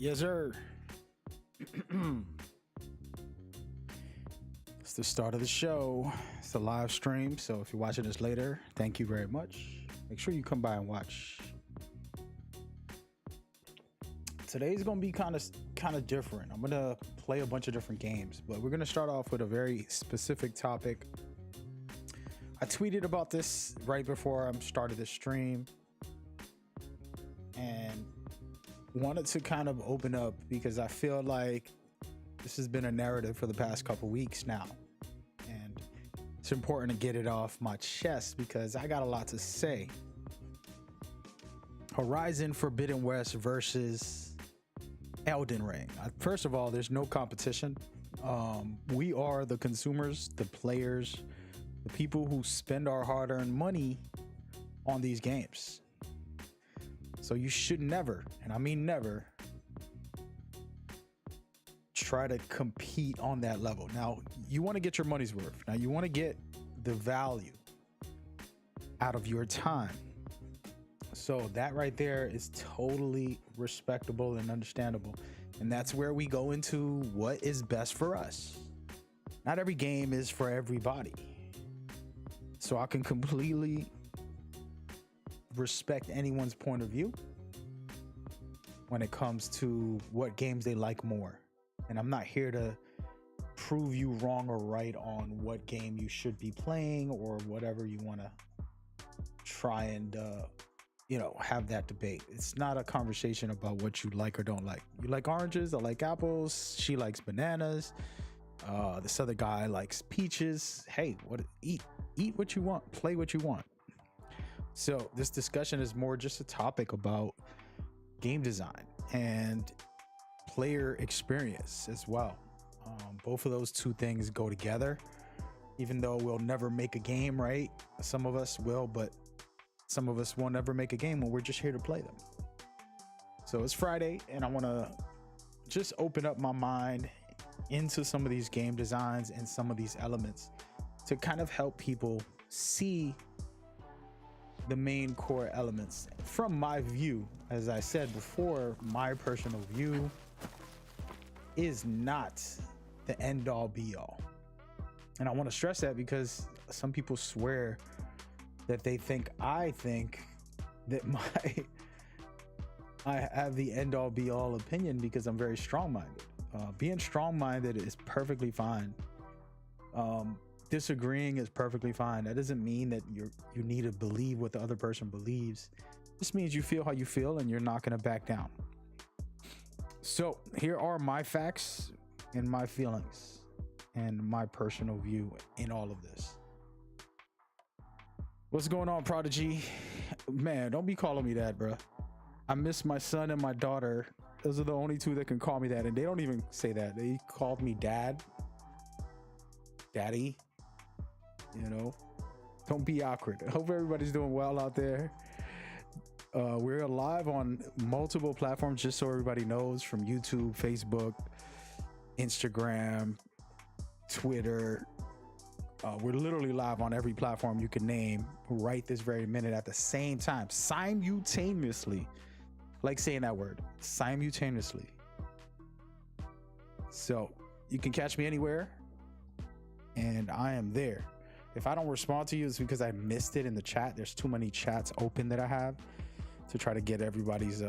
Yes, sir. It's the start of the show. It's a live stream, so if you're watching this later, thank you very much. Make sure you come by and watch. Today's gonna be kind of different. I'm gonna play a bunch of different games, but we're gonna start off with a very specific topic. I tweeted about this right before I started the stream, and wanted to kind of open up because I feel like this has been a narrative for the past couple weeks now, and it's important to get it off my chest because I got a lot to say. Horizon Forbidden West versus Elden Ring. First of all, there's no competition. We are the consumers, the players, the people who spend our hard-earned money on these games. So you should never, and I mean never, try to compete on that level. Now, you want to get your money's worth. Now, you want to get the value out of your time. So that right there is totally respectable and understandable. And that's where we go into what is best for us. Not every game is for everybody. So I can completely respect anyone's point of view when it comes to what games they like more. And I'm not here to prove you wrong or right on what game you should be playing or whatever you want to try and have that debate. It's not a conversation about what you like or don't like. You like oranges, I like apples, she likes bananas, this other guy likes peaches. Hey, eat what you want, play what you want. So this discussion is more just a topic about game design and player experience as well. Both of those two things go together, even though we'll never make a game, right? Some of us will, but some of us won't ever make a game when we're just here to play them. So it's Friday, and I want to just open up my mind into some of these game designs and some of these elements to kind of help people see the main core elements from my view. As I said before, my personal view is not the end all be all. And I want to stress that because some people swear that I think that I have the end all be all opinion because I'm very strong-minded. Being strong-minded is perfectly fine. Disagreeing is perfectly fine. That doesn't mean that you need to believe what the other person believes. It just means you feel how you feel and you're not going to back down. So here are my facts and my feelings and my personal view in all of this. What's going on, Prodigy? Man, don't be calling me that, bro. I miss my son and my daughter. Those are the only two that can call me that, and they don't even say that. They called me daddy. Don't be awkward. I hope everybody's doing well out there. We're live on multiple platforms, just so everybody knows, from YouTube, Facebook, Instagram, Twitter. We're literally live on every platform you can name right this very minute at the same time, simultaneously. Like saying that word, simultaneously. So you can catch me anywhere, and I am there. If I don't respond to you, it's because I missed it in the chat. There's too many chats open that I have to try to get everybody's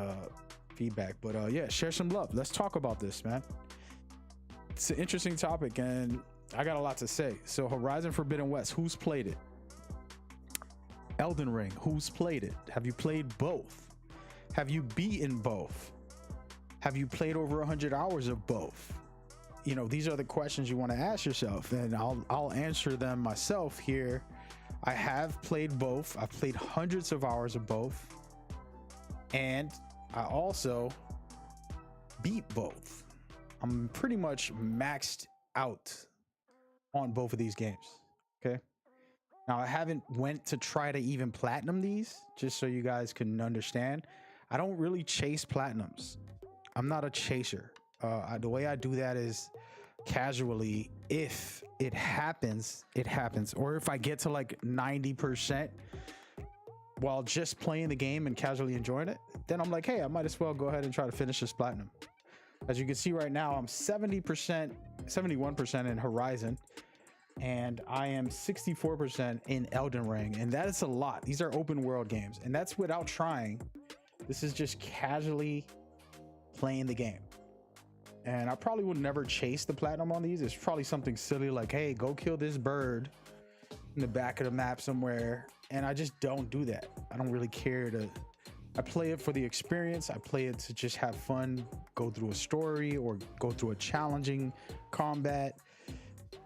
feedback. But yeah, share some love. Let's talk about this, man. It's an interesting topic, and I got a lot to say. So Horizon Forbidden West, who's played it? Elden Ring, who's played it? Have you played both? Have you beaten both? Have you played over 100 hours of both? These are the questions you want to ask yourself, and I'll answer them myself here. I have played both. I've played hundreds of hours of both, and I also beat both. I'm pretty much maxed out on both of these games. Okay. Now, I haven't went to try to even platinum these, just so you guys can understand. I don't really chase platinums. I'm not a chaser. The way I do that is casually. If it happens, it happens. Or if I get to like 90% while just playing the game and casually enjoying it, then I'm like, hey, I might as well go ahead and try to finish this platinum. As you can see right now, I'm 70%, 71% in Horizon, and I am 64% in Elden Ring, and that is a lot. These are open world games, and that's without trying. This is just casually playing the game. And I probably would never chase the platinum on these. It's probably something silly like, hey, go kill this bird in the back of the map somewhere. And I just don't do that. I don't really care to, I play it for the experience. I play it to just have fun, go through a story or go through a challenging combat,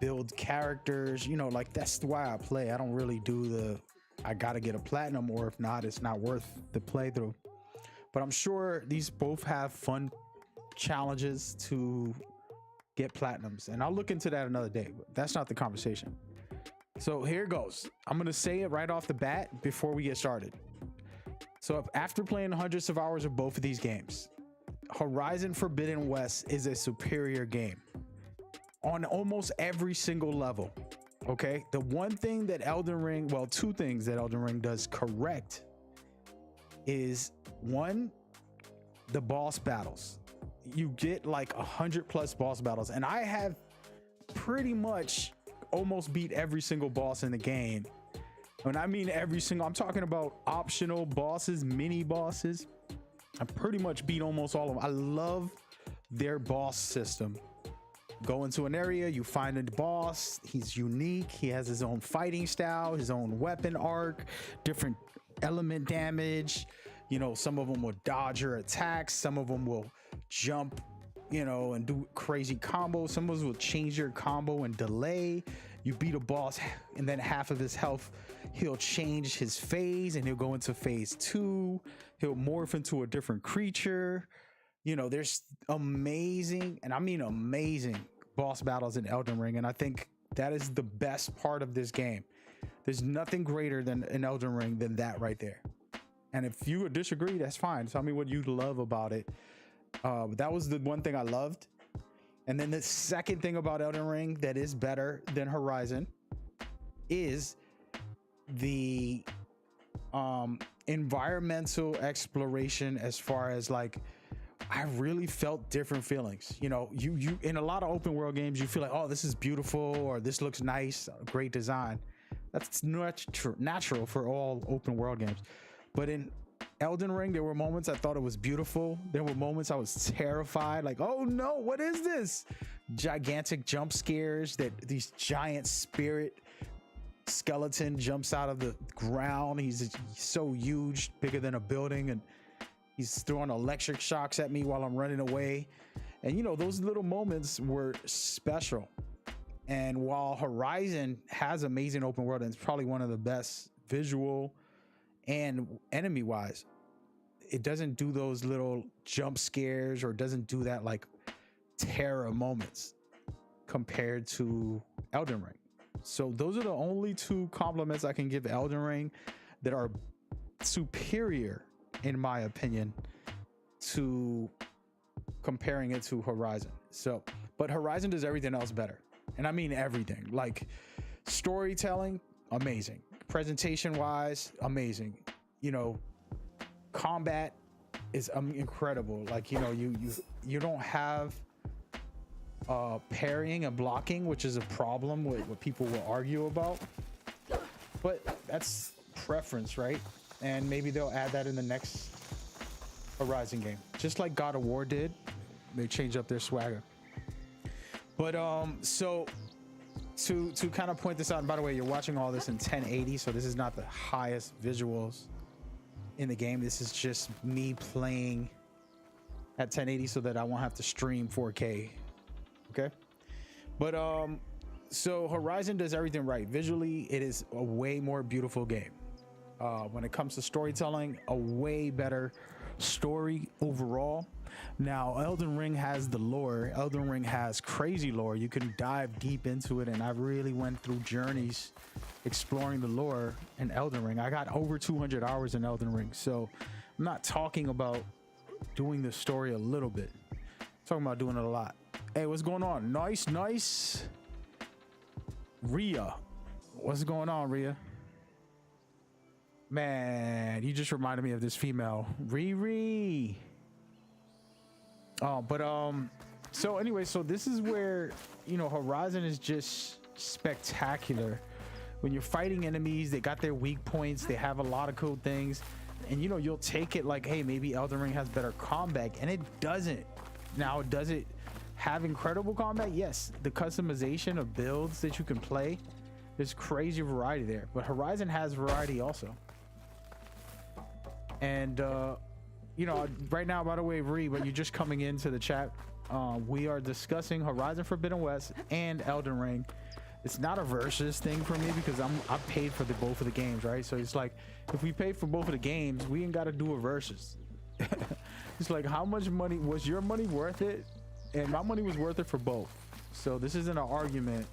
build characters, you know, like that's why I play. I don't really do the, I gotta get a platinum, or if not, it's not worth the playthrough. But I'm sure these both have fun challenges to get platinums, and I'll look into that another day, but that's not the conversation. So here goes. I'm gonna say it right off the bat before we get started. So after playing hundreds of hours of both of these games, Horizon Forbidden West is a superior game on almost every single level. Okay, the one thing that Elden Ring, well, two things that Elden Ring does correct is, one, the boss battles. You get like 100+ boss battles, and I have pretty much almost beat every single boss in the game. When I mean every single, I'm talking about optional bosses, mini bosses. I pretty much beat almost all of them. I love their boss system. Go into an area, you find a boss, he's unique, he has his own fighting style, his own weapon arc, different element damage. You know, some of them will dodge your attacks, some of them will jump, you know, and do crazy combos. Some of them will change your combo and delay. You beat a boss, and then half of his health, he'll change his phase and he'll go into phase 2. He'll morph into a different creature. You know, there's amazing, and I mean amazing, boss battles in Elden Ring, and I think that is the best part of this game. There's nothing greater than an Elden Ring than that right there. And if you would disagree, that's fine. Tell me what you love about it. That was the one thing I loved. And then the second thing about Elden Ring that is better than Horizon is the environmental exploration. As far as like, I really felt different feelings. You know, you in a lot of open world games, you feel like, oh, this is beautiful, or this looks nice, great design. That's natural for all open world games. But in Elden Ring, there were moments I thought it was beautiful. There were moments I was terrified, like, oh no, what is this? Gigantic jump scares, that these giant spirit skeleton jumps out of the ground. He's so huge, bigger than a building, and he's throwing electric shocks at me while I'm running away. And you know, those little moments were special. And while Horizon has amazing open world, and it's probably one of the best visual and enemy wise, it doesn't do those little jump scares, or doesn't do that like terror moments compared to Elden Ring. So those are the only two compliments I can give Elden Ring that are superior, in my opinion, to comparing it to Horizon. So, but Horizon does everything else better. And I mean everything. Like storytelling, amazing. Presentation wise, amazing. You know, combat is incredible. Like, you know, you don't have parrying and blocking, which is a problem with what people will argue about. But that's preference, right? And maybe they'll add that in the next Horizon game, just like God of War did. They changed up their swagger. But so to kind of point this out, and by the way, you're watching all this in 1080, so this is not the highest visuals in the game. This is just me playing at 1080 so that I won't have to stream 4K. Okay, but so Horizon does everything right. Visually, it is a way more beautiful game. When it comes to storytelling, a way better story overall. Now, Elden Ring has the lore. Elden Ring has crazy lore. You can dive deep into it, and I really went through journeys exploring the lore in Elden Ring. I got over 200 hours in Elden Ring, so I'm not talking about doing the story a little bit. I'm talking about doing it a lot. Hey, what's going on? Nice. Rhea. What's going on, Rhea? Man, you just reminded me of this female. Riri. So anyway, so this is where, you know, Horizon is just spectacular. When you're fighting enemies, they got their weak points, they have a lot of cool things, and you know, you'll take it like, hey, maybe Elden Ring has better combat, and it doesn't. Now, does it have incredible combat? Yes. The customization of builds that you can play, there's crazy variety there, but Horizon has variety also. And you know, right now, by the way, Ree, but you're just coming into the chat, we are discussing Horizon Forbidden West and Elden Ring. It's not a versus thing for me because I paid for both of the games, right? So it's like, if we pay for both of the games, we ain't got to do a versus. It's like, how much money was your money worth it? And my money was worth it for both. So this isn't an argument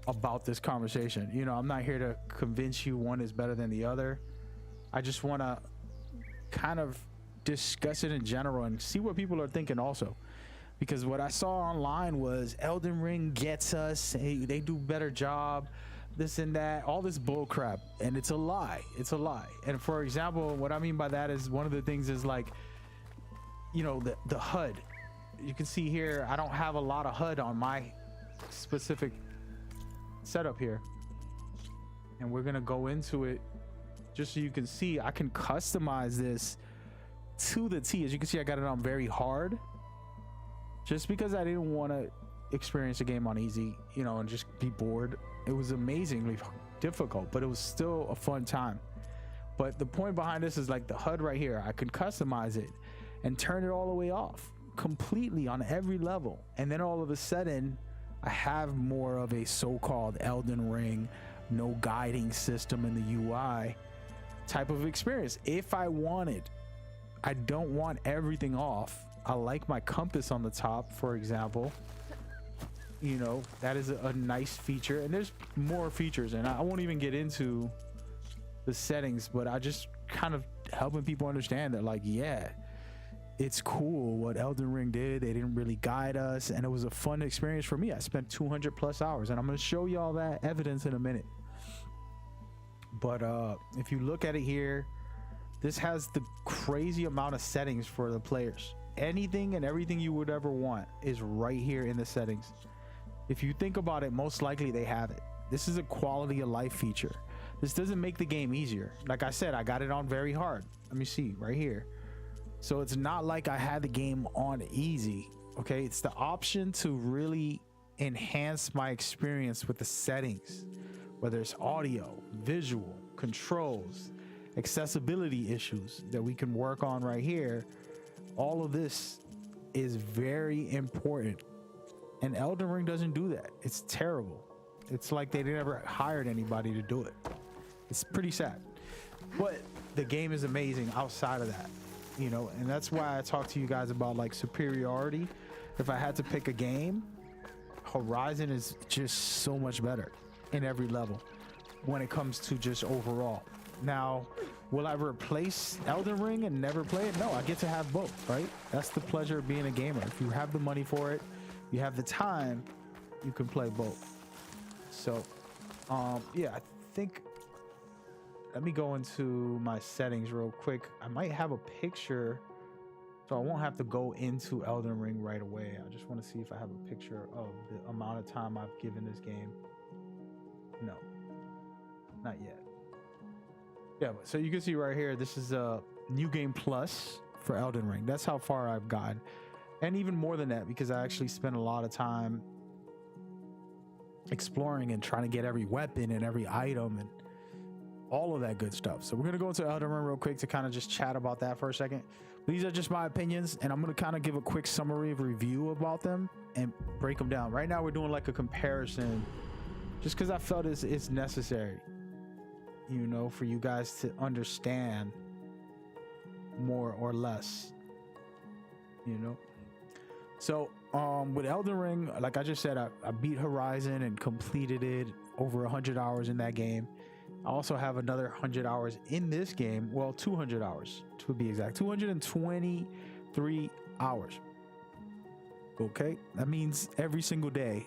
about this conversation. You know, I'm not here to convince you one is better than the other. I just want to kind of discuss it in general and see what people are thinking also. Because what I saw online was Elden Ring gets us, they do better job, this and that, all this bull crap, and it's a lie. It's a lie. And for example, what I mean by that is, one of the things is like, you know, the HUD. You can see here, I don't have a lot of HUD on my specific setup here, and we're gonna go into it just so you can see. I can customize this to the T. As you can see, I got it on very hard, just because I didn't want to experience a game on easy, you know, and just be bored. It was amazingly difficult, but it was still a fun time. But the point behind this is like the HUD right here, I could customize it and turn it all the way off completely on every level. And then all of a sudden, I have more of a so-called Elden Ring, no guiding system in the UI type of experience. If I wanted, I don't want everything off. I like my compass on the top, for example. You know, that is a nice feature, and there's more features, and I won't even get into the settings, but I just kind of helping people understand that, like, yeah, it's cool what Elden Ring did. They didn't really guide us, and it was a fun experience for me. I spent 200 plus hours, and I'm going to show y'all that evidence in a minute. But if you look at it here, this has the crazy amount of settings for the players. Anything and everything you would ever want is right here in the settings. If you think about it, most likely they have it. This is a quality of life feature. This doesn't make the game easier. Like I said, I got it on very hard. Let me see right here. So it's not like I had the game on easy. Okay, it's the option to really enhance my experience with the settings, whether it's audio, visual, controls, accessibility issues that we can work on right here. All of this is very important, and Elden Ring doesn't do that. It's terrible. It's like they never hired anybody to do it. It's pretty sad, but the game is amazing outside of that, you know. And that's why I talk to you guys about like superiority. If I had to pick a game, Horizon is just so much better in every level when it comes to just overall. Now, will I replace Elden Ring and never play it? No, I get to have both, right? That's the pleasure of being a gamer. If you have the money for it, you have the time, you can play both. So yeah, I think, let me go into my settings real quick. I might have a picture, so I won't have to go into Elden Ring right away. I just want to see if I have a picture of the amount of time I've given this game. No, not yet. Yeah, so you can see right here, this is a new game plus for Elden Ring. That's how far I've gotten, and even more than that, because I actually spent a lot of time exploring and trying to get every weapon and every item and all of that good stuff. So we're gonna go into Elden Ring real quick to kind of just chat about that for a second. These are just my opinions, and I'm gonna kind of give a quick summary of review about them and break them down. Right now we're doing like a comparison, just because I felt it's necessary, you know, for you guys to understand more or less, you know. So with Elden Ring, like I just said, I beat Horizon and completed it, over 100 hours in that game. I also have another 100 hours in this game. Well, 200 hours to be exact, 223 hours. Okay, that means every single day,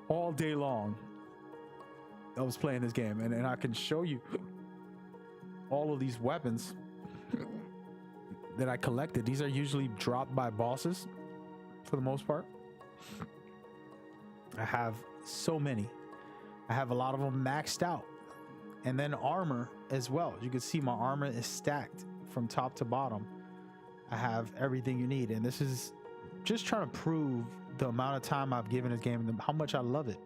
all day long, I was playing this game, and I can show you all of these weapons that I collected. These are usually dropped by bosses for the most part. I have so many. I have a lot of them maxed out. And then armor as well. You can see my armor is stacked from top to bottom. I have everything you need. And this is just trying to prove the amount of time I've given this game and how much I love it.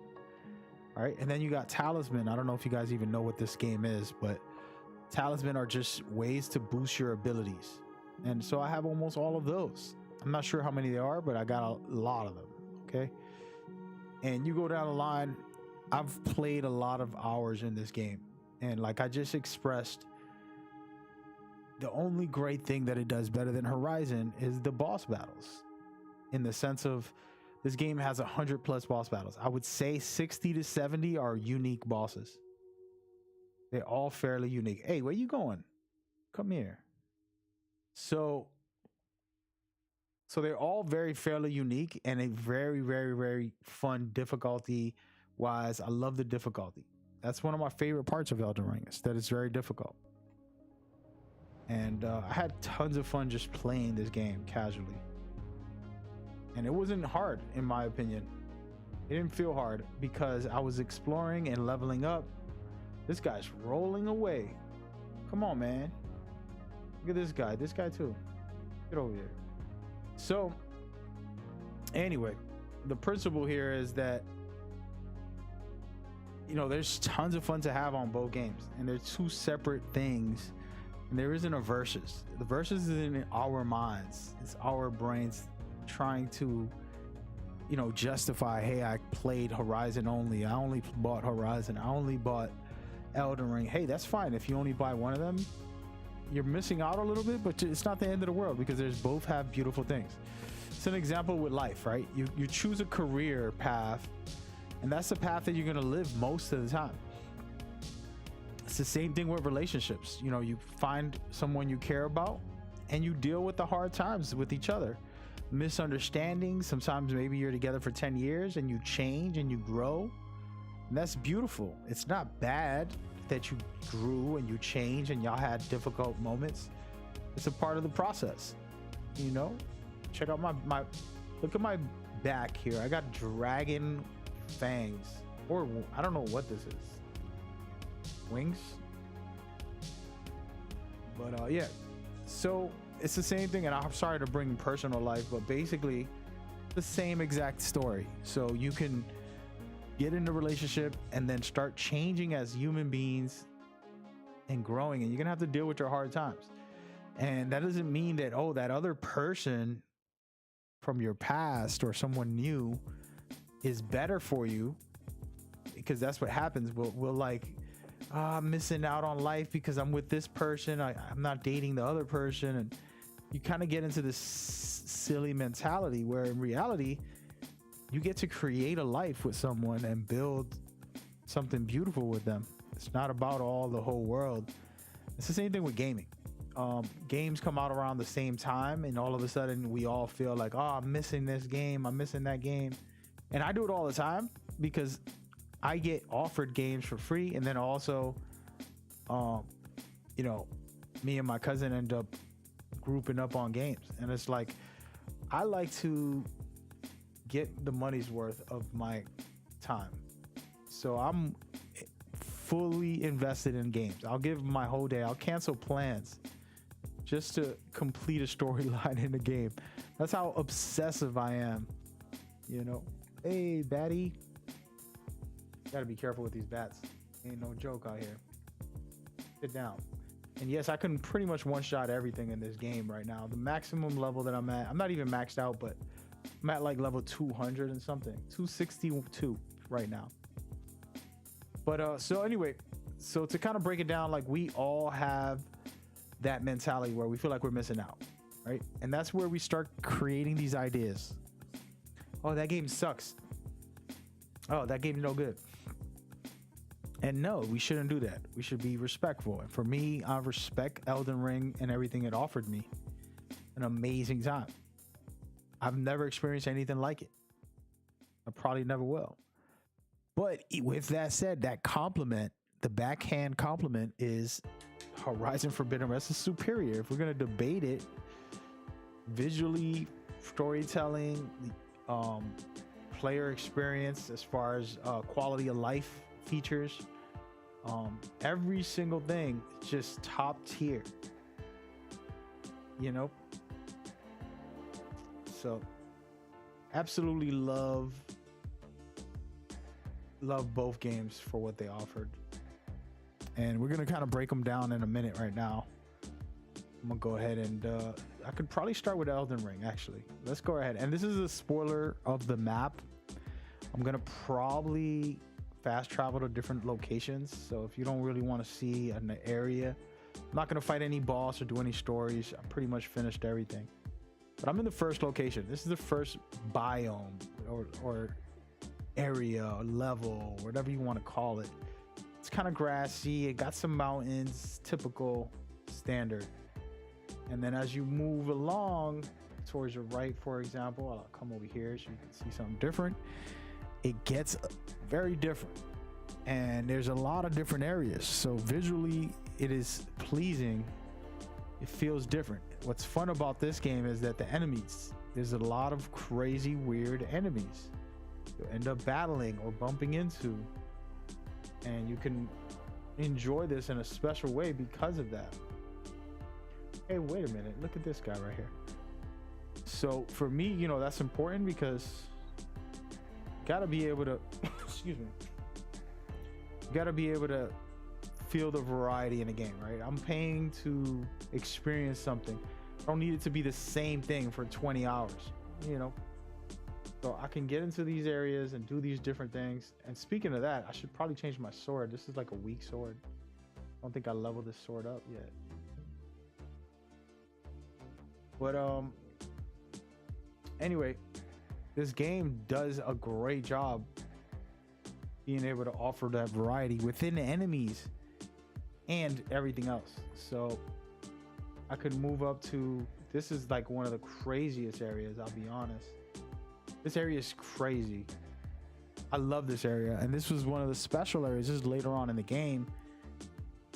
All right. And then you got talisman. I don't know if you guys even know what this game is, but talisman are just ways to boost your abilities. And so I have almost all of those. I'm not sure how many there are, but I got a lot of them. Okay. And you go down the line, I've played a lot of hours in this game. And like I just expressed, the only great thing that it does better than Horizon is the boss battles. In the sense of this game has 100+ boss battles. I would say 60 to 70 are unique bosses. They're all fairly unique. Hey, where you going? Come here. So they're all very fairly unique and a very, very, very fun difficulty wise. I love the difficulty. That's one of my favorite parts of Elden Ring, is that it's very difficult. And I had tons of fun just playing this game casually. And it wasn't hard, in my opinion. It didn't feel hard because I was exploring and leveling up. This guy's rolling away. Come on, man. Look at this guy. This guy too. Get over here. So anyway, the principle here is that, you know, there's tons of fun to have on both games, and they're two separate things, and there isn't a versus. The versus is in our minds. It's our brains trying to, you know, justify, hey, I played Horizon only. I only bought Horizon. I only bought Elden Ring. Hey, that's fine. If you only buy one of them, you're missing out a little bit, but it's not the end of the world, because there's both have beautiful things. It's an example with life, right? You choose a career path, and that's the path that you're going to live most of the time. It's the same thing with relationships. You know, you find someone you care about and you deal with the hard times with each other. Misunderstandings. Sometimes maybe you're together for 10 years and you change and you grow. And that's beautiful. It's not bad that you grew and you changed and y'all had difficult moments. It's a part of the process. You know, check out my look at my back here. I got dragon fangs, or I don't know what this is. Wings. But yeah, so it's the same thing, and I'm sorry to bring personal life, but basically the same exact story. So you can get in a relationship and then start changing as human beings and growing, and you're gonna have to deal with your hard times. And that doesn't mean that, oh, that other person from your past or someone new is better for you, because that's what happens. We'll like, I'm missing out on life because I'm with this person. I'm not dating the other person. And you kind of get into this silly mentality where in reality, you get to create a life with someone and build something beautiful with them. It's not about all the whole world. It's the same thing with gaming. Games come out around the same time, and all of a sudden we all feel like, oh, I'm missing this game, I'm missing that game. And I do it all the time because I get offered games for free, and then also you know, me and my cousin end up grouping up on games, and it's like I like to get the money's worth of my time. So I'm fully invested in games. I'll give my whole day. I'll cancel plans just to complete a storyline in the game. That's how obsessive I am, you know. Hey, batty. Gotta be careful with these bats. Ain't no joke out here. Sit down. And yes, I can pretty much one-shot everything in this game right now. The maximum level that I'm at, I'm not even maxed out, but I'm at like level 200 and something. 262 right now. But so anyway, so to kind of break it down, like we all have that mentality where we feel like we're missing out, right? And that's where we start creating these ideas. Oh, that game sucks. Oh, that game's no good. And no, we shouldn't do that. We should be respectful. And for me, I respect Elden Ring and everything it offered me. An amazing time. I've never experienced anything like it. I probably never will. But with that said, that compliment, the backhand compliment, is Horizon Forbidden West is superior. If we're going to debate it, visually, storytelling, player experience as far as quality of life features, every single thing is just top tier, you know. So absolutely love both games for what they offered, and we're gonna kind of break them down in a minute. Right now I'm gonna go ahead and I could probably start with Elden Ring. Actually, let's go ahead, and this is a spoiler of the map. I'm gonna probably fast travel to different locations, so if you don't really want to see an area, I'm not gonna fight any boss or do any stories. I pretty much finished everything, but I'm in the first location. This is the first biome or area or level, whatever you want to call it. It's kind of grassy, it got some mountains, typical standard. And then as you move along towards your right, for example, I'll come over here so you can see something different. It gets very different, and there's a lot of different areas, so visually it is pleasing. It feels different. What's fun about this game is that the enemies, there's a lot of crazy weird enemies you'll end up battling or bumping into, and you can enjoy this in a special way because of that. Hey, wait a minute, look at this guy right here. So for me, you know, that's important because you gotta be able to excuse me, you gotta be able to feel the variety in a game, right? I'm paying to experience something. I don't need it to be the same thing for 20 hours, you know. So I can get into these areas and do these different things. And speaking of that, I should probably change my sword. This is like a weak sword. I don't think I leveled this sword up yet. But anyway, this game does a great job being able to offer that variety within the enemies and everything else. So I could move up to, this is like one of the craziest areas, I'll be honest. This area is crazy. I love this area, and this was one of the special areas. This is later on in the game.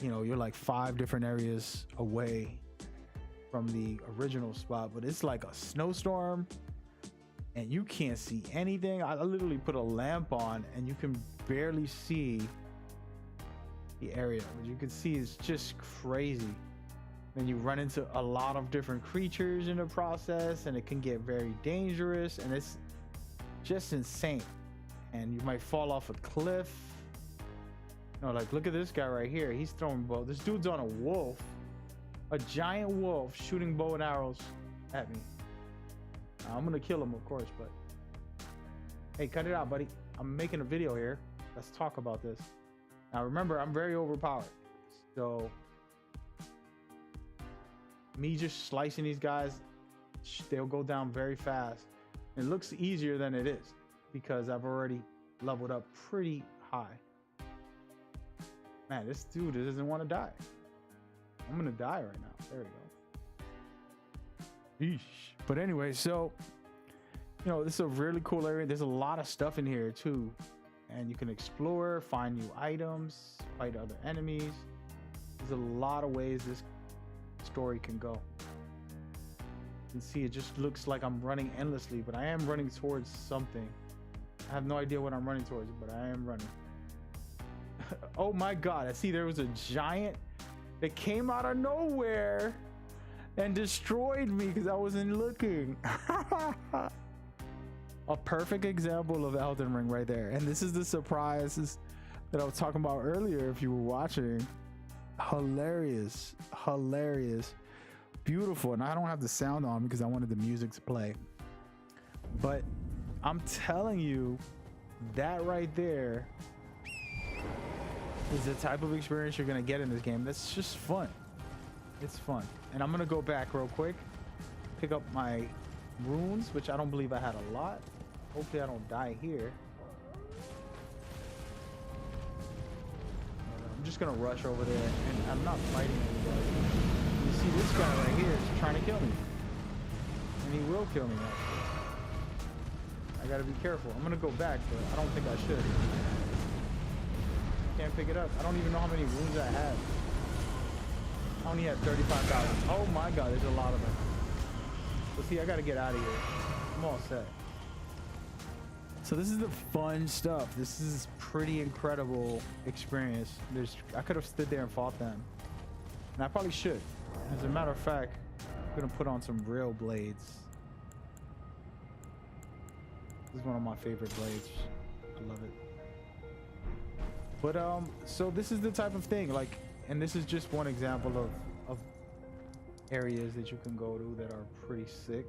You know, you're like 5 different areas away from the original spot, but it's like a snowstorm and you can't see anything. I literally put a lamp on and you can barely see the area, but you can see it's just crazy. Then you run into a lot of different creatures in the process, and it can get very dangerous, and it's just insane. And you might fall off a cliff. You know, like look at this guy right here. He's throwing bow. This dude's on a wolf, a giant wolf, shooting bow and arrows at me. I'm gonna kill him, of course, but hey, cut it out, buddy. I'm making a video here. Let's talk about this. Now remember, I'm very overpowered, so me just slicing these guys, they'll go down very fast. It looks easier than it is because I've already leveled up pretty high. Man, this dude doesn't want to die. I'm gonna die right now. There we go. Eesh. But anyway, so you know, this is a really cool area. There's a lot of stuff in here too, and you can explore, find new items, fight other enemies. There's a lot of ways this story can go. You can see it just looks like I'm running endlessly, but I am running towards something. I have no idea what I'm running towards, but I am running. Oh my god, I see there was a giant that came out of nowhere and destroyed me because I wasn't looking. A perfect example of Elden Ring right there. And this is the surprises that I was talking about earlier if you were watching. Hilarious, hilarious, beautiful. And I don't have the sound on because I wanted the music to play, but I'm telling you, that right there is the type of experience you're gonna get in this game. That's just fun. It's fun. And I'm gonna go back real quick, pick up my runes, which I don't believe I had a lot. Hopefully I don't die here. I'm just gonna rush over there, and I'm not fighting anybody. You see this guy right here is trying to kill me, and he will kill me actually. I gotta be careful. I'm gonna go back, but I don't think I should. Can't pick it up. I don't even know how many wounds I have. I only had 35,000. Oh my god, there's a lot of them. So See, I gotta get out of here. I'm all set. So this is the fun stuff. This is pretty incredible experience. I could have stood there and fought them, and I probably should. As a matter of fact, I'm gonna put on some real blades. This is one of my favorite blades. I love it. But so this is the type of thing, like, and this is just one example of areas that you can go to that are pretty sick.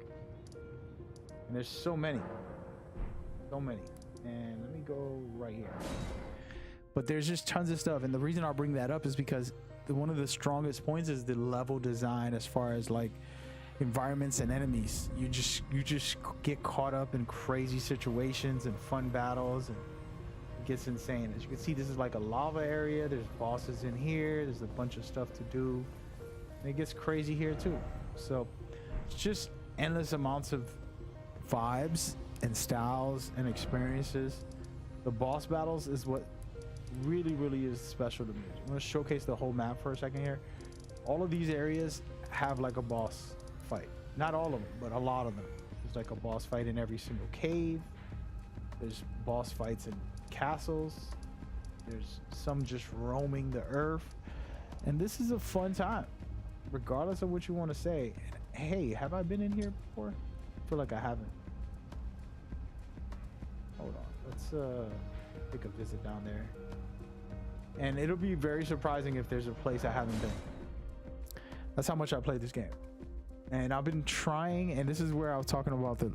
And there's so many. And let me go right here. But there's just tons of stuff, and the reason I'll bring that up is because one of the strongest points is the level design as far as like environments and enemies. You just get caught up in crazy situations and fun battles, and it gets insane. As you can see, this is like a lava area. There's bosses in here. There's a bunch of stuff to do, and it gets crazy here too. So it's just endless amounts of vibes and styles and experiences. The boss battles is what really is special to me. I'm going to showcase the whole map for a second here. All of these areas have like a boss fight. Not all of them, but a lot of them. There's like a boss fight in every single cave. There's boss fights in castles. There's some just roaming the earth. And this is a fun time, regardless of what you want to say. And hey, have I been in here before? I feel like I haven't. Hold on, let's take a visit down there. And it'll be very surprising if there's a place I haven't been. That's how much I played this game. And I've been trying, and this is where I was talking about the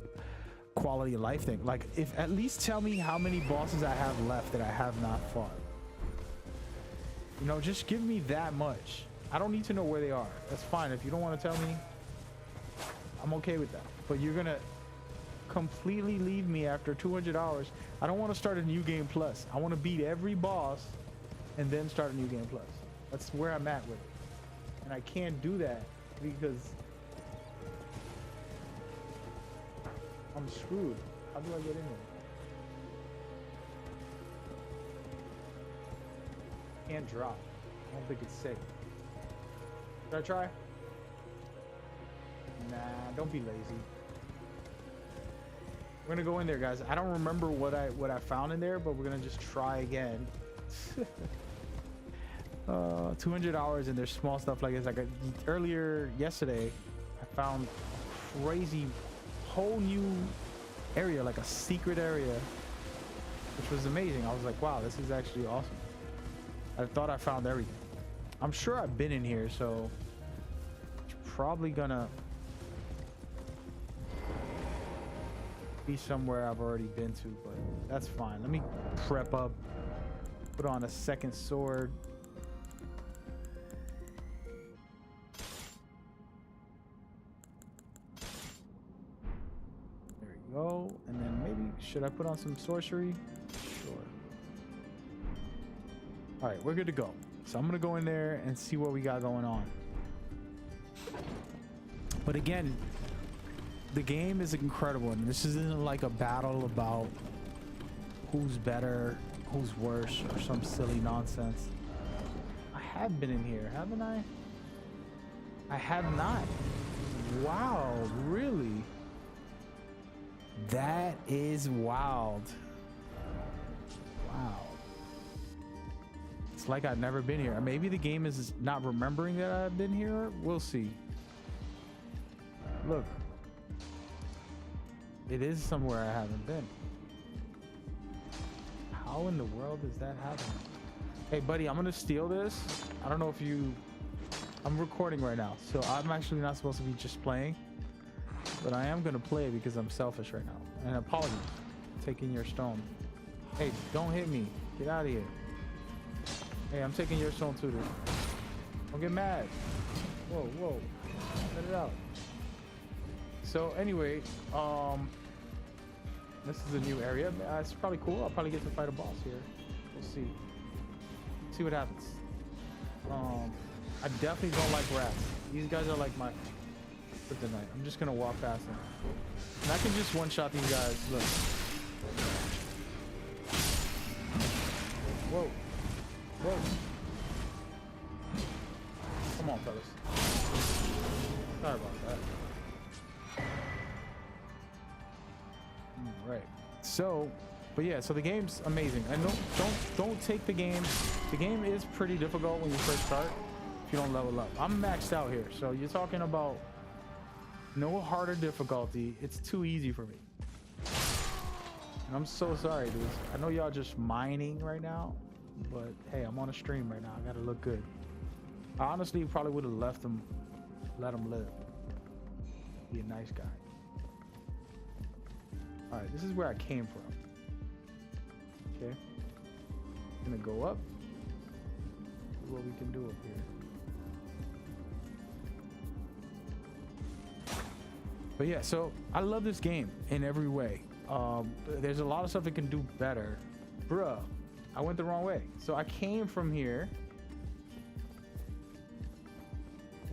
quality of life thing. Like, if at least tell me how many bosses I have left that I have not fought. You know, just give me that much. I don't need to know where they are. That's fine. If you don't want to tell me, I'm okay with that. But you're gonna completely leave me after 200 hours. I don't want to start a new game plus. I want to beat every boss and then start a new game plus. That's where I'm at with it. And I can't do that because I'm screwed. How do I get in here? Can't drop. I don't think it's safe. Should I try? Nah, don't be lazy. We're gonna go in there, guys. I don't remember what I found in there, but we're gonna just try again. 200 hours, and there's small stuff like this. Like earlier yesterday, I found a crazy whole new area, like a secret area, which was amazing. I was like, wow, this is actually awesome. I thought I found everything. I'm sure I've been in here, so it's probably gonna be somewhere I've already been to, but that's fine. Let me prep up, put on a second sword. There we go. And then maybe, should I put on some sorcery? Sure. All right, we're good to go. So I'm gonna go in there and see what we got going on. But again, the game is incredible, and this isn't like a battle about who's better, who's worse, or some silly nonsense. I have been in here, haven't I? I have not. Wow, really? That is wild. Wow. It's like I've never been here. Maybe the game is not remembering that I've been here. We'll see. Look. It is somewhere I haven't been. How in the world is that happening? Hey, buddy, I'm gonna steal this. I don't know if you... I'm recording right now, so I'm actually not supposed to be just playing. But I am gonna play because I'm selfish right now. And apologies for taking your stone. Hey, don't hit me. Get out of here. Hey, I'm taking your stone too, dude. Don't get mad. Whoa, whoa. Let it out. So anyway, this is a new area. It's probably cool. I'll probably get to fight a boss here. We'll see. See what happens. I definitely don't like rats. These guys are like my kryptonite. I'm just gonna walk past them. And I can just one-shot these guys. Look. Whoa. Whoa. Come on, fellas. Sorry about that. So, but yeah, so the game's amazing. And don't take the game. The game is pretty difficult when you first start if you don't level up. I'm maxed out here, so you're talking about no harder difficulty. It's too easy for me. And I'm so sorry, dudes. I know y'all just mining right now, but hey, I'm on a stream right now. I gotta look good. I honestly probably would have left him, let him live. Be a nice guy. All right, this is where I came from. Okay, gonna go up. See what we can do up here. But yeah, so I love this game in every way. There's a lot of stuff it can do better. Bruh, I went the wrong way. So I came from here.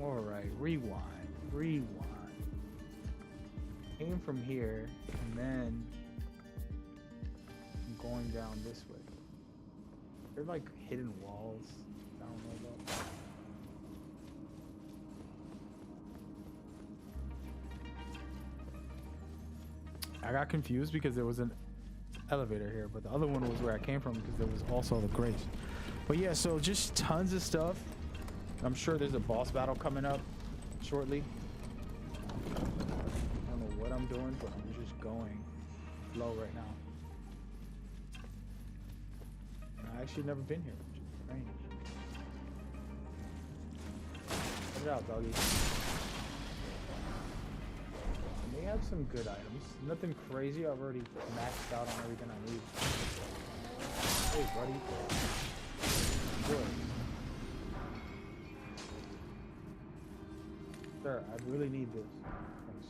All right, rewind. Came from here, and then I'm going down this way. They're like hidden walls. I don't know about. I got confused because there was an elevator here, but the other one was where I came from because there was also the grace. But yeah, so just tons of stuff. I'm sure there's a boss battle coming up shortly. I don't know what I'm doing, but I'm just going slow right now. I actually never been here, which is strange. Check it out, doggy. They have some good items. Nothing crazy. I've already maxed out on everything I need. Hey, buddy. Good. Sir, I really need this. Thanks.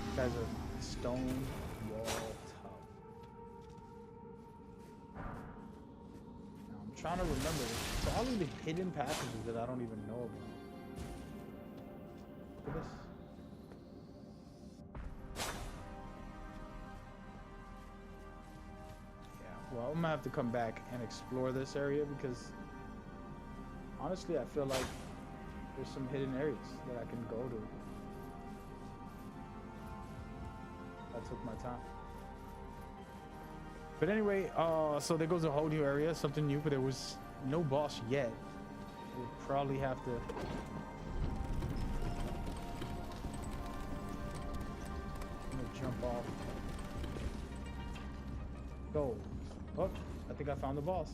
These guys are stone wall top. Now I'm trying to remember. There's probably the hidden passages that I don't even know about. Look at this. Yeah, well, I'm gonna have to come back and explore this area because honestly, I feel like there's some hidden areas that I can go to. I took my time. But anyway, so there goes a whole new area, something new, but there was no boss yet. We'll probably have to jump off. Go. Oh, I think I found the boss.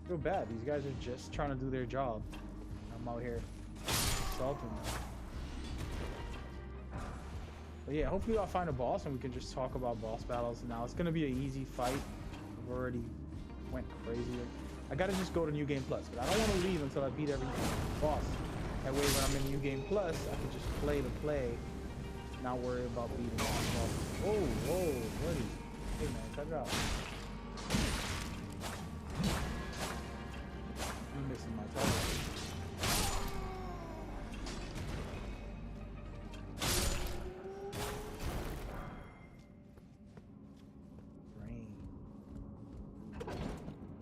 Feel bad. These guys are just trying to do their job. I'm out here assaulting them. But yeah, hopefully I'll find a boss and we can just talk about boss battles. Now it's gonna be an easy fight. I've already went crazy. I gotta just go to New Game Plus, but I don't want to leave until I beat every boss. That way, when I'm in New Game Plus, I can just play the play, not worry about beating all the bosses. Whoa, buddy! Hey man, check it out. I'm missing my target.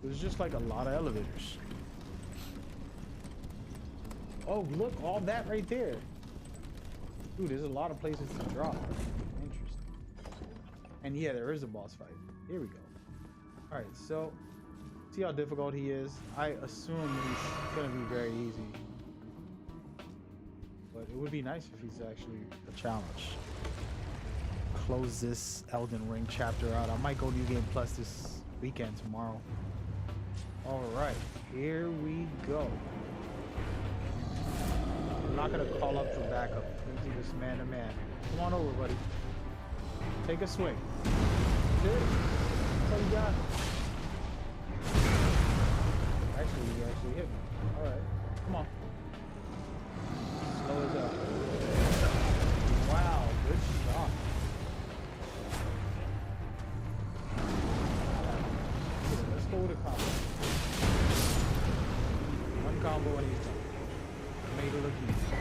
There's just like a lot of elevators. Oh, look, all that right there. Dude, there's a lot of places to drop. Interesting. And yeah, there is a boss fight. Here we go. All right, so see how difficult he is. I assume he's gonna be very easy. But it would be nice if he's actually a challenge. Close this Elden Ring chapter out. I might go New Game Plus this weekend tomorrow. All right, here we go. I'm not gonna call up for backup. Let's do this man to man. Come on over, buddy. Take a swing. Good. That's all you got. Actually, you actually hit me. All right, come on. Slow as up. Wow, good shot. Let's go with a combo. One combo and he's done. Made it look easy.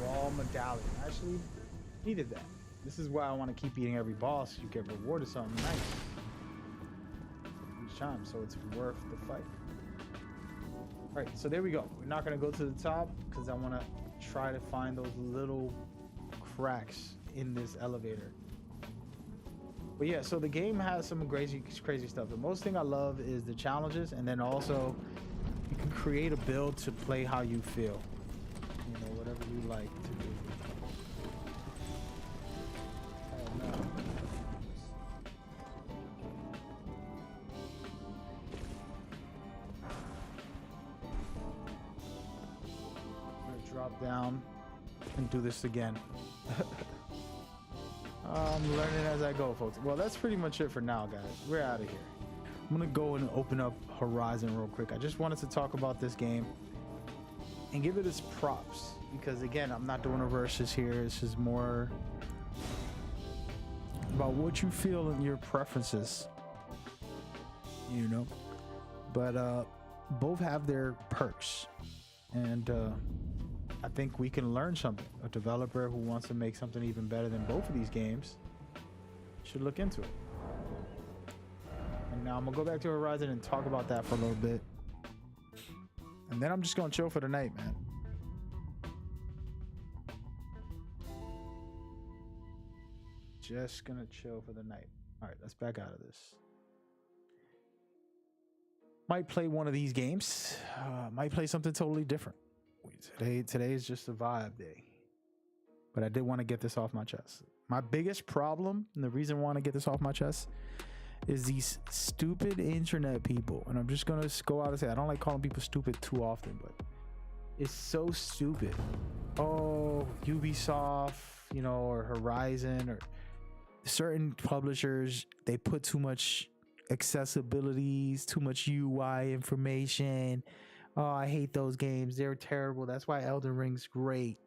Raw medallion. I actually needed that. This is why I want to keep eating every boss. You get rewarded something nice each time, so it's worth the fight. All right, so there we go. We're not gonna go to the top because I want to try to find those little cracks in this elevator. But yeah, so the game has some crazy stuff. The most thing I love is the challenges, and then also you can create a build to play how you feel. You know, whatever you like to do. Oh no. I'm gonna drop down and do this again. I'm learning as I go, folks. Well, that's pretty much it for now, guys. We're out of here. I'm gonna go and open up Horizon real quick. I just wanted to talk about this game and give it its props because, again, I'm not doing a versus here. This is more about what you feel and your preferences, you know. But both have their perks, and I think we can learn something. A developer who wants to make something even better than both of these games should look into it. And now I'm gonna go back to Horizon and talk about that for a little bit. And then I'm just gonna chill for the night, man. Just gonna chill for the night. All right, let's back out of this. Might play one of these games. Might play something totally different. Today is just a vibe day, but I did want to get this off my chest. My biggest problem, and the reason I want to get this off my chest, is these stupid internet people. And I'm just gonna go out and say I don't like calling people stupid too often, but it's so stupid. Oh, Ubisoft, you know, or Horizon, or certain publishers, they put too much accessibilities, too much UI information. Oh, I hate those games. They're terrible. That's why Elden Ring's great.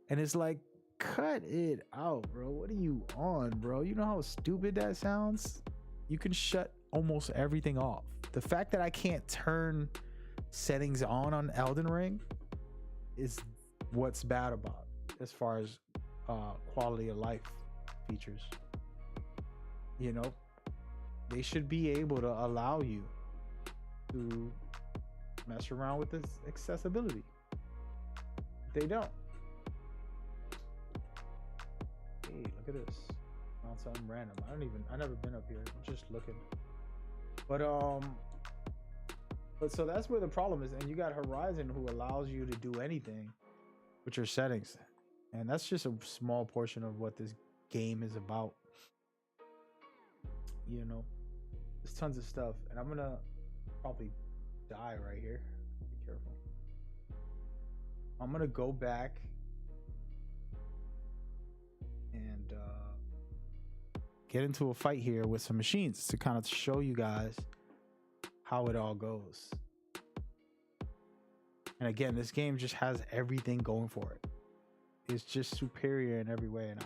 And it's like, cut it out, bro. What are you on, bro? You know how stupid that sounds? You can shut almost everything off. The fact that I can't turn settings on Elden Ring is what's bad about it, as far as quality of life features. You know, they should be able to allow you to mess around with this accessibility. They don't. Hey, look at this. Found something random. I never been up here. I'm just looking. But so that's where the problem is. And you got Horizon, who allows you to do anything with your settings. And that's just a small portion of what this game is about. You know, there's tons of stuff, and I'm gonna probably die right here. Be careful. I'm gonna go back and get into a fight here with some machines to kind of show you guys how it all goes. And again, this game just has everything going for it. It's just superior in every way, and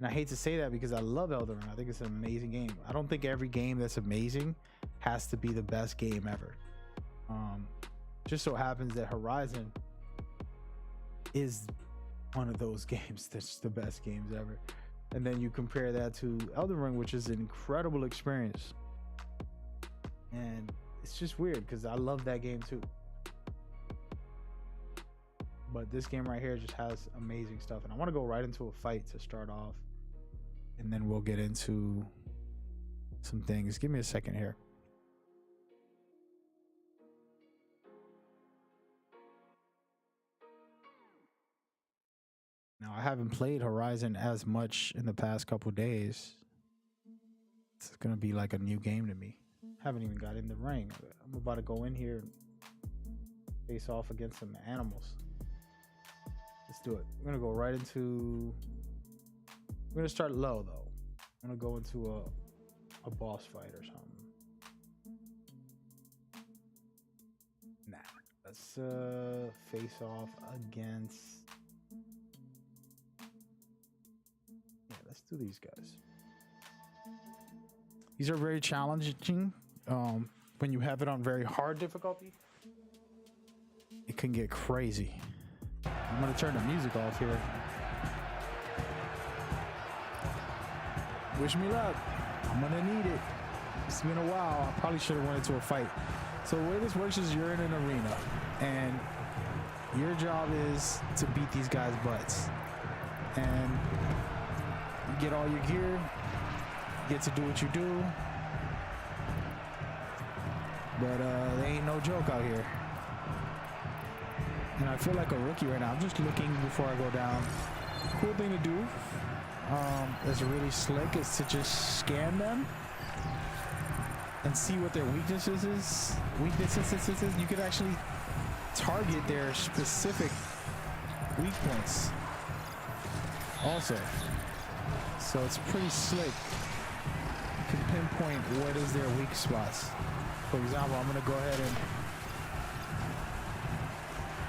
I hate to say that because I love Elden Ring. I think it's an amazing game. I don't think every game that's amazing has to be the best game ever. Just so happens that Horizon is one of those games that's the best games ever. And then you compare that to Elden Ring, which is an incredible experience. And it's just weird because I love that game too. But this game right here just has amazing stuff. And I want to go right into a fight to start off. And then we'll get into some things. Give me a second here. Now, I haven't played Horizon as much in the past couple days. It's going to be like a new game to me. Haven't even got in the ring. I'm about to go in here and face off against some animals. Let's do it. I'm going to go right into... I'm going to start low, though. I'm going to go into a boss fight or something. Nah. Let's face off against... Yeah, let's do these guys. These are very challenging. When you have it on very hard difficulty, it can get crazy. I'm going to turn the music off here. Wish me luck. I'm gonna need it. It's been a while. I probably should have went into a fight. So the way this works is you're in an arena, and your job is to beat these guys' butts. And you get all your gear, get to do what you do. But they ain't no joke out here. And I feel like a rookie right now. I'm just looking before I go down. Cool thing to do that's really slick is to just scan them and see what their weaknesses is. You could actually target their specific weak points also. So it's pretty slick. You can pinpoint what is their weak spots. For example, I'm gonna go ahead and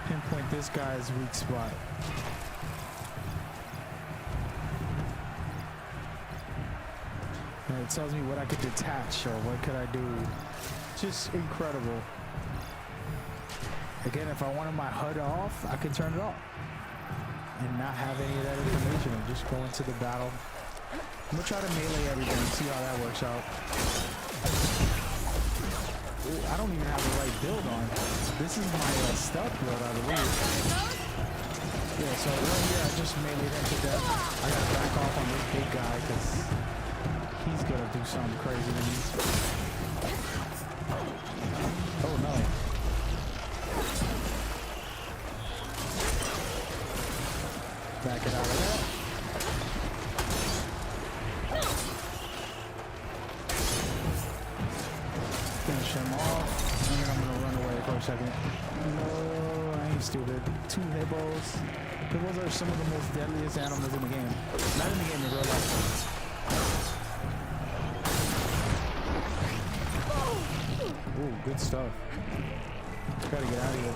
pinpoint this guy's weak spot. And it tells me what I could detach or what could I do. Just incredible. Again, if I wanted my HUD off, I could turn it off and not have any of that information and just go into the battle. I'm gonna try to melee everything and see how that works out. Ooh, I don't even have the right build on. This is my stealth build, I believe. Yeah, so right here I just meleeed him to death. I gotta back off on this big guy because he's gonna do something crazy to me. Oh no. Back it out of that. Finish him off, and then I'm gonna run away for a second. No, I ain't stupid. 2 hippos. Hippos are some of the most deadliest animals in the game. Not in the game, in real life. Ooh, good stuff. Gotta get out of here.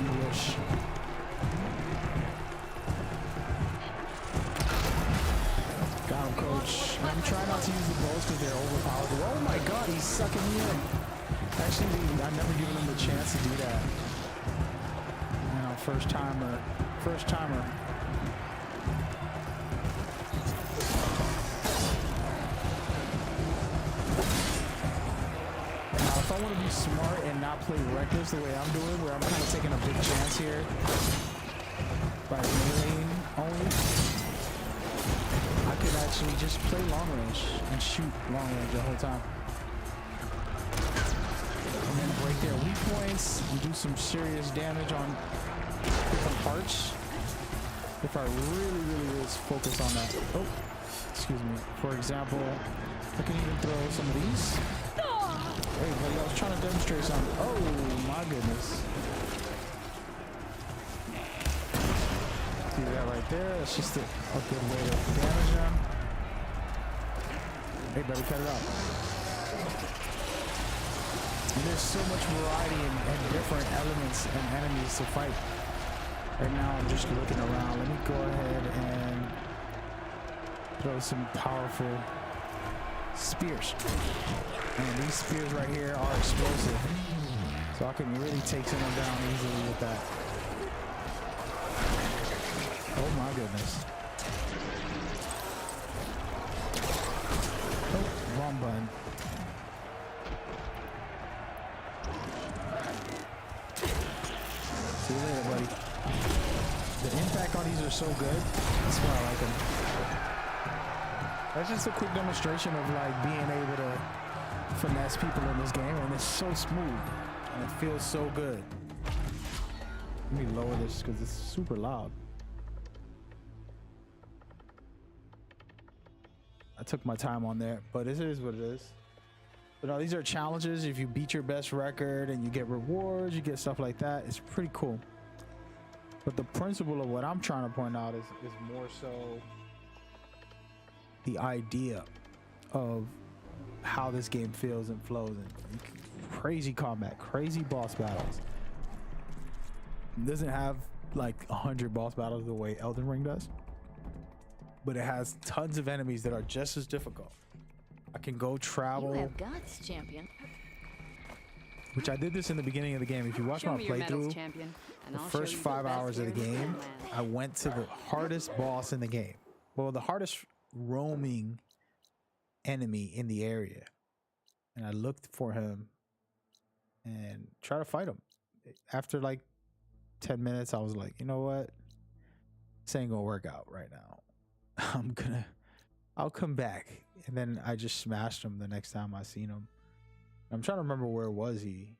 You wish. Got him, coach. I'm trying not to use the bows because they're overpowered. Oh my god, he's sucking me in. Actually, I've never given him the chance to do that. You know, first timer. First timer. Now, if I want to be smart and not play reckless the way I'm doing, where I'm kind of taking a big chance here by meleeing only, I could actually just play long range and shoot long range the whole time. And then break their weak points and do some serious damage on different parts. If I really was focused on that. Oh, excuse me. For example, I can even throw some of these. Hey buddy, I was trying to demonstrate something. Oh my goodness. See that right there? That's just a good way to damage them. Hey buddy, cut it out. And there's so much variety and different elements and enemies to fight. Right now I'm just looking around. Let me go ahead and throw some powerful spears. And these spears right here are explosive. So I can really take someone down easily with that. Oh my goodness. Oh, wrong button. See you later, buddy. The impact on these are so good. That's why I like them. That's just a quick demonstration of like being able to finesse people in this game, and it's so smooth and it feels so good. Let me lower this because it's super loud. I took my time on there, but it is what it is. But no, these are challenges. If you beat your best record and you get rewards, you get stuff like that. It's pretty cool. But the principle of what I'm trying to point out is more so the idea of how this game feels and flows, and crazy combat, crazy boss battles. It doesn't have like 100 boss battles the way Elden Ring does, but it has tons of enemies that are just as difficult. I can go travel. You have guts, champion. Which I did this in the beginning of the game. If you watch my playthrough, the first 5 hours of the game, I went to the hardest boss in the game. Well, the hardest roaming enemy in the area. and I looked for him and try to fight him. After like 10 minutes, I was like, you know what? This ain't gonna work out right now. I'll come back. And then I just smashed him the next time I seen him. I'm trying to remember where was he.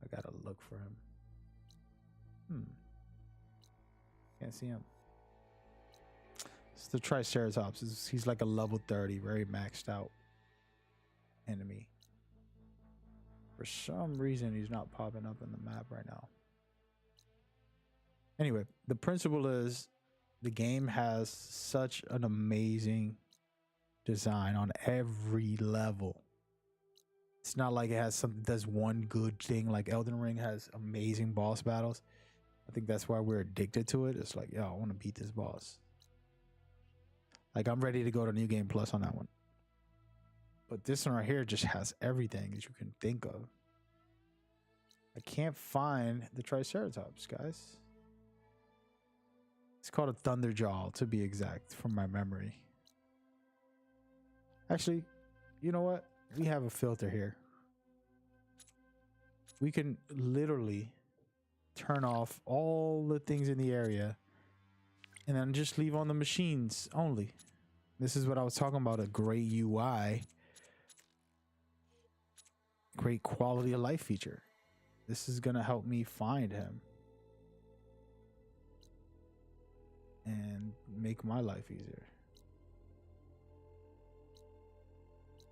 I gotta look for him. Can't see him. It's the Triceratops. He's like a level 30, very maxed out enemy. For some reason, he's not popping up in the map right now. Anyway, the principle is the game has such an amazing design on every level. It's not like it has something does one good thing like Elden Ring has amazing boss battles. I think that's why we're addicted to it. It's like, yo, I want to beat this boss. Like, I'm ready to go to New Game Plus on that one. But this one right here just has everything that you can think of. I can't find the Triceratops, guys. It's called a Thunderjaw, to be exact, from my memory. Actually, you know what? We have a filter here. We can literally turn off all the things in the area and then just leave on the machines only. This is what I was talking about, a great UI, great quality of life feature. This is gonna help me find him and make my life easier.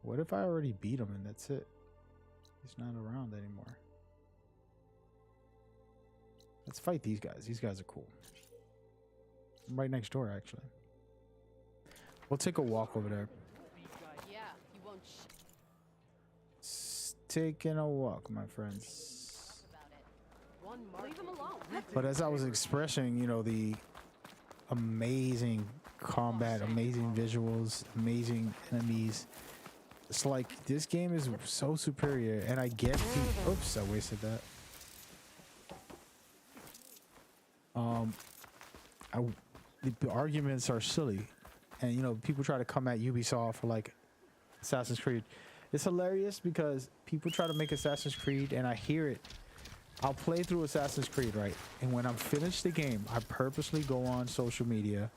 What if I already beat him and that's it? He's not around anymore. Let's fight these guys. These guys are cool. I'm right next door, actually. We'll take a walk over there. Yeah, you won't Taking a walk, my friends. leave him alone. But as I was expressing, you know, the amazing combat, amazing visuals, amazing enemies. It's like this game is so superior, and I get the oops, I wasted that. The arguments are silly, and you know, people try to come at Ubisoft for like Assassin's Creed. It's hilarious because people try to make Assassin's Creed, and I hear it. I'll play through Assassin's Creed, right? And when I'm finished the game, I purposely go on social media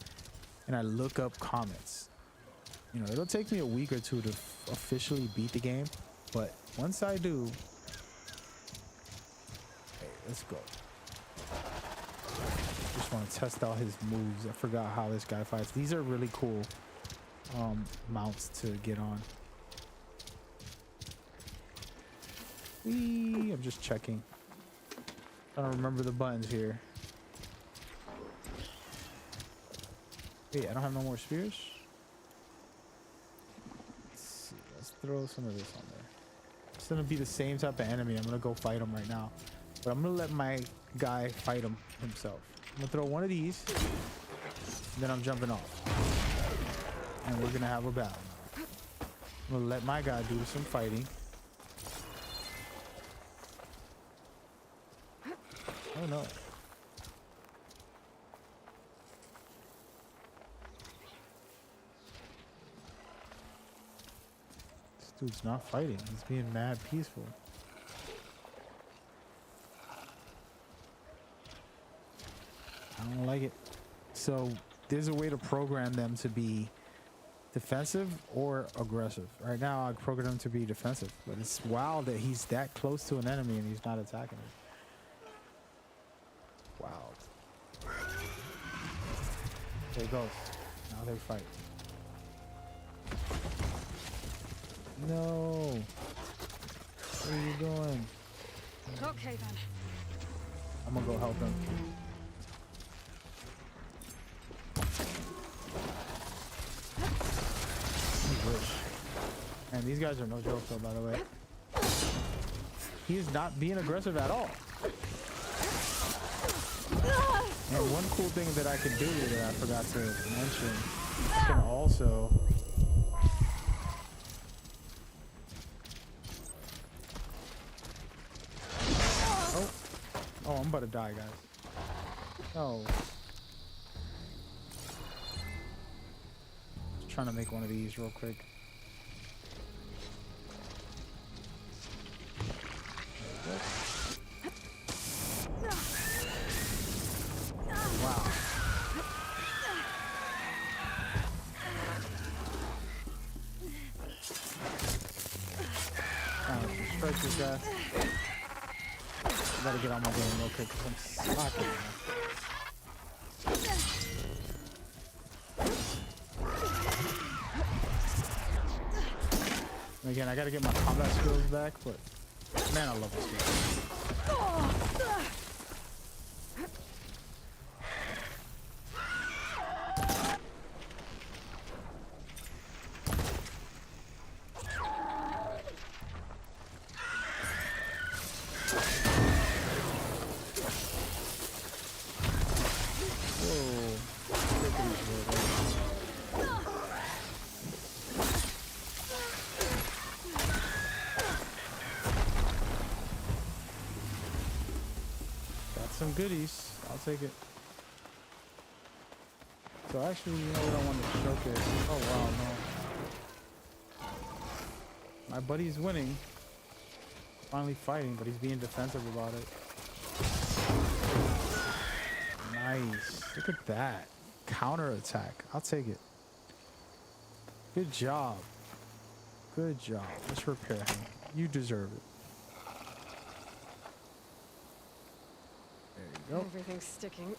and I look up comments. You know, it'll take me a week or two to officially beat the game, but once I do, hey, let's go. Just want to test out his moves. I forgot how this guy fights. These are really cool mounts to get on. Whee! I'm just checking. I don't remember the buttons here. Wait, I don't have no more spears? Let's see. Let's throw some of this on there. It's gonna be the same type of enemy. I'm gonna go fight him right now. But I'm gonna let my guy fight him himself. I'm gonna throw one of these. And then I'm jumping off. And we're gonna have a battle. I'm gonna let my guy do some fighting. Oh no. This dude's not fighting. He's being mad peaceful. I don't like it. So there's a way to program them to be defensive or aggressive. Right now I program them to be defensive, but it's wild that he's that close to an enemy and he's not attacking him. Wow. There he goes. Now they fight. No. What are you doing? Okay then. I'm gonna go help him. And these guys are no joke though, by the way. He is not being aggressive at all. And one cool thing that I can do that I forgot to mention, I can also oh, I'm about to die, guys. No. Just trying to make one of these real quick. strike this guy. I gotta get on my game real quick because I'm slacking. Again, I gotta get my combat skills back, but man, I love this game. Some goodies. I'll take it. So actually, you know what I want to showcase? Oh wow, no. My buddy's winning. Finally fighting, but he's being defensive about it. Nice. Look at that. Counter attack. I'll take it. Good job. Good job. Let's repair him. You deserve it. Nope. Everything's sticking.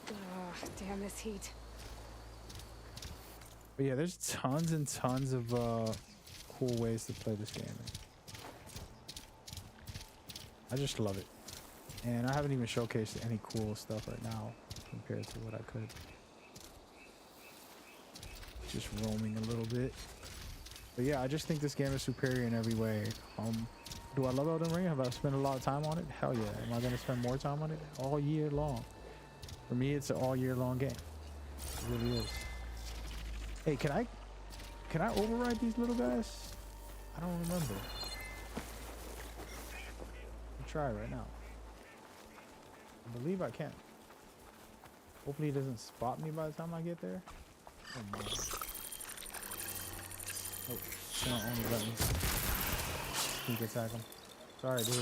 Ugh, damn this heat. But yeah, there's tons and tons of cool ways to play this game. I just love it. And I haven't even showcased any cool stuff right now compared to what I could. Just roaming a little bit. But yeah, I just think this game is superior in every way. Do I love Elden Ring? Have I spent a lot of time on it? Hell yeah. Am I going to spend more time on it? All year long. For me, it's an all year long game. It really is. Hey, can I override these little guys? I don't remember. I'll try right now. I believe I can. Hopefully he doesn't spot me by the time I get there. Oh my. Oh, it's not on the buttons. Sneak attack him. Sorry, dude.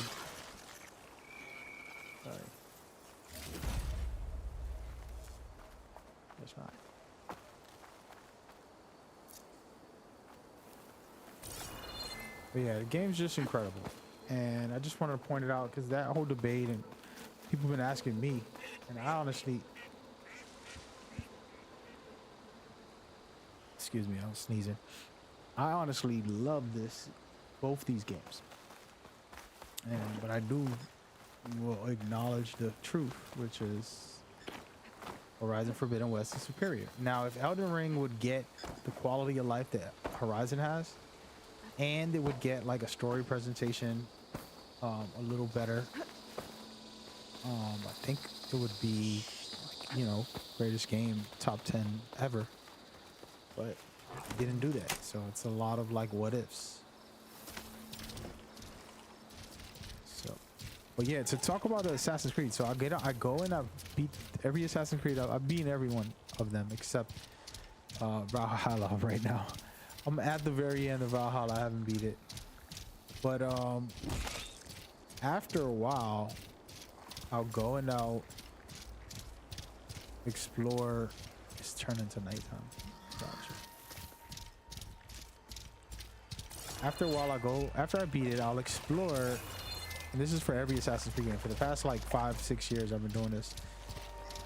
Sorry. It's not. But yeah, the game's just incredible. And I just wanted to point it out because that whole debate and people have been asking me. And I honestly... Excuse me, I was sneezing. I honestly love both these games. But I will acknowledge the truth, which is Horizon Forbidden West is superior. Now, if Elden Ring would get the quality of life that Horizon has, and it would get like a story presentation a little better, I think it would be, like, you know, greatest game, top 10 ever. But it didn't do that, so it's a lot of like what ifs. So, but yeah, to talk about the Assassin's Creed, so I go and I beat every Assassin's Creed. I've beaten every one of them except Valhalla right now. I'm at the very end of Valhalla. I haven't beat it, but after a while, I'll go and I'll explore. It's turning to nighttime. Gotcha. After a while, after I beat it, I'll explore. And this is for every Assassin's Creed game. For the past like 5-6 years, I've been doing this.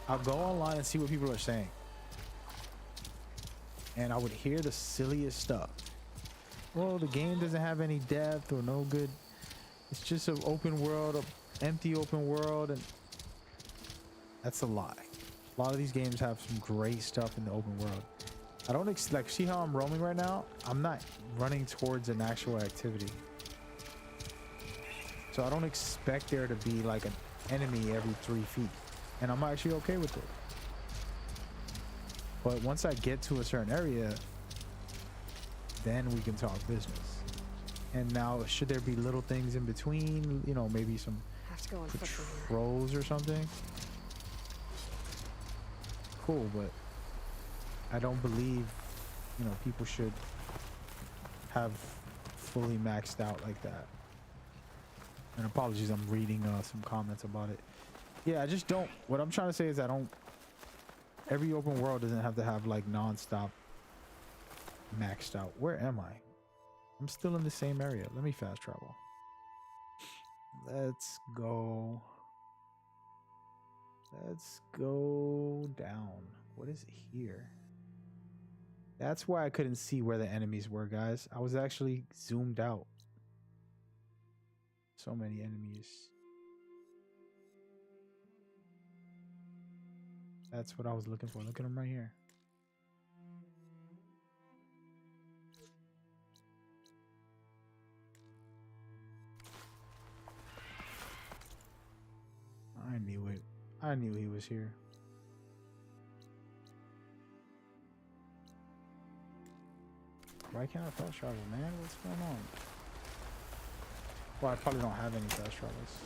I'll go online and see what people are saying. And I would hear the silliest stuff. Well, the game doesn't have any depth or no good. It's just an open world, an empty open world. And that's a lie. A lot of these games have some great stuff in the open world. I don't like see how I'm roaming right now. I'm not running towards an actual activity, so I don't expect there to be like an enemy every 3 feet, and I'm actually okay with it. But once I get to a certain area, then we can talk business. And now, should there be little things in between, you know, maybe some patrols or something? Cool, but I don't believe, you know, people should have fully maxed out like that. And apologies, I'm reading some comments about it. Yeah, I just don't. What I'm trying to say is every open world doesn't have to have like non-stop maxed out. Where am I? I'm still in the same area. Let me fast travel. Let's go. Let's go down. What is here? That's why I couldn't see where the enemies were, guys. I was actually zoomed out. So many enemies. That's what I was looking for. Look at them right here. I knew it. I knew he was here. Why can't I fast travel, man? What's going on? Well, I probably don't have any fast travels.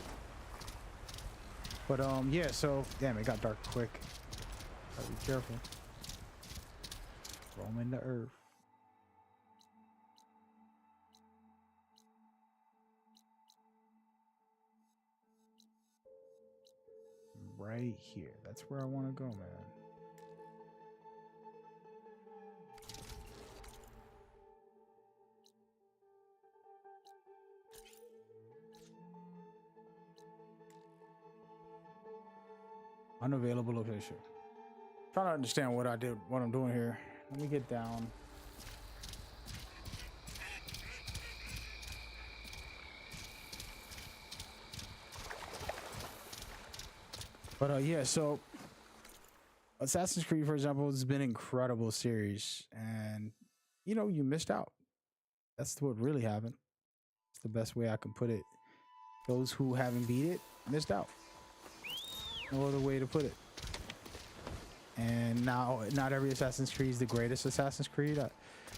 But yeah, so damn, it got dark quick. Gotta be careful. Roaming the earth. Right here. That's where I want to go, man. Unavailable location. Trying to understand what I'm doing here. Let me get down. But yeah, so Assassin's Creed, for example, has been an incredible series, and you know, you missed out. That's what really happened. It's the best way I can put it. Those who haven't beat it missed out. No other way to put it. And now, not every Assassin's Creed is the greatest Assassin's Creed.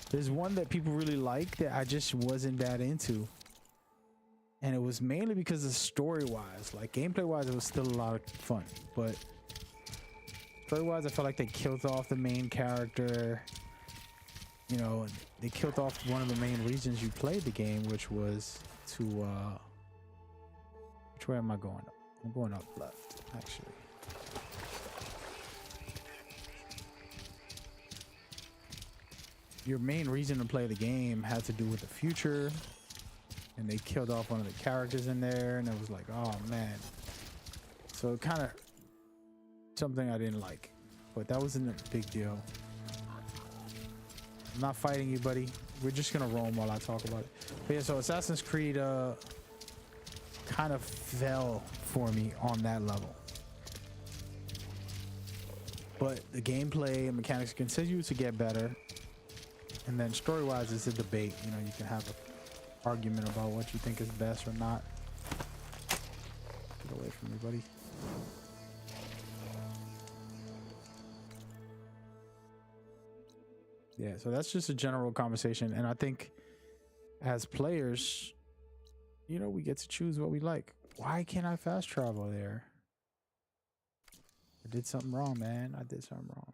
There's one that people really like that I just wasn't that into. And it was mainly because of story-wise. Like, gameplay-wise, it was still a lot of fun. But story-wise, I felt like they killed off the main character. You know, they killed off one of the main reasons you played the game, which was to... which way am I going? I'm going up left, actually. Your main reason to play the game had to do with the future, and they killed off one of the characters in there, and it was like, oh man. So kind of something I didn't like, but that wasn't a big deal. I'm not fighting you, buddy. We're just gonna roam while I talk about it. But yeah, so Assassin's Creed kind of fell for me on that level. But the gameplay and mechanics continue to get better. And then story-wise, it's a debate. You know, you can have an argument about what you think is best or not. Get away from me, buddy. Yeah, so that's just a general conversation. And I think as players, you know, we get to choose what we like. Why can't I fast travel there? I did something wrong, man. I did something wrong.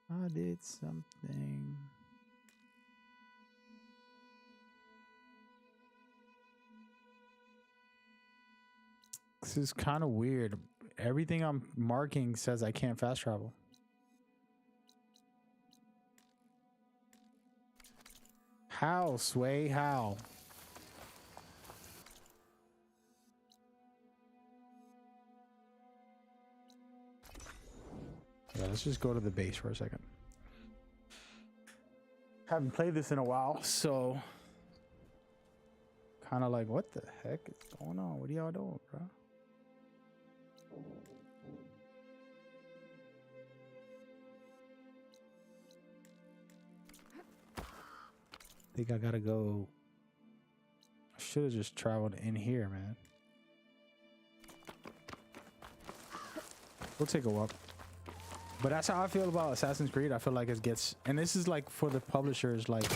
I did something. This is kind of weird. Everything I'm marking says I can't fast travel. How, Sway? How? Yeah, let's just go to the base for a second. Haven't played this in a while, so kind of like, what the heck is going on? What are y'all doing, bro? I think I gotta go. I should have just traveled in here, man. We'll take a walk. But that's how I feel about Assassin's Creed. I feel like it gets, and this is like for the publishers, like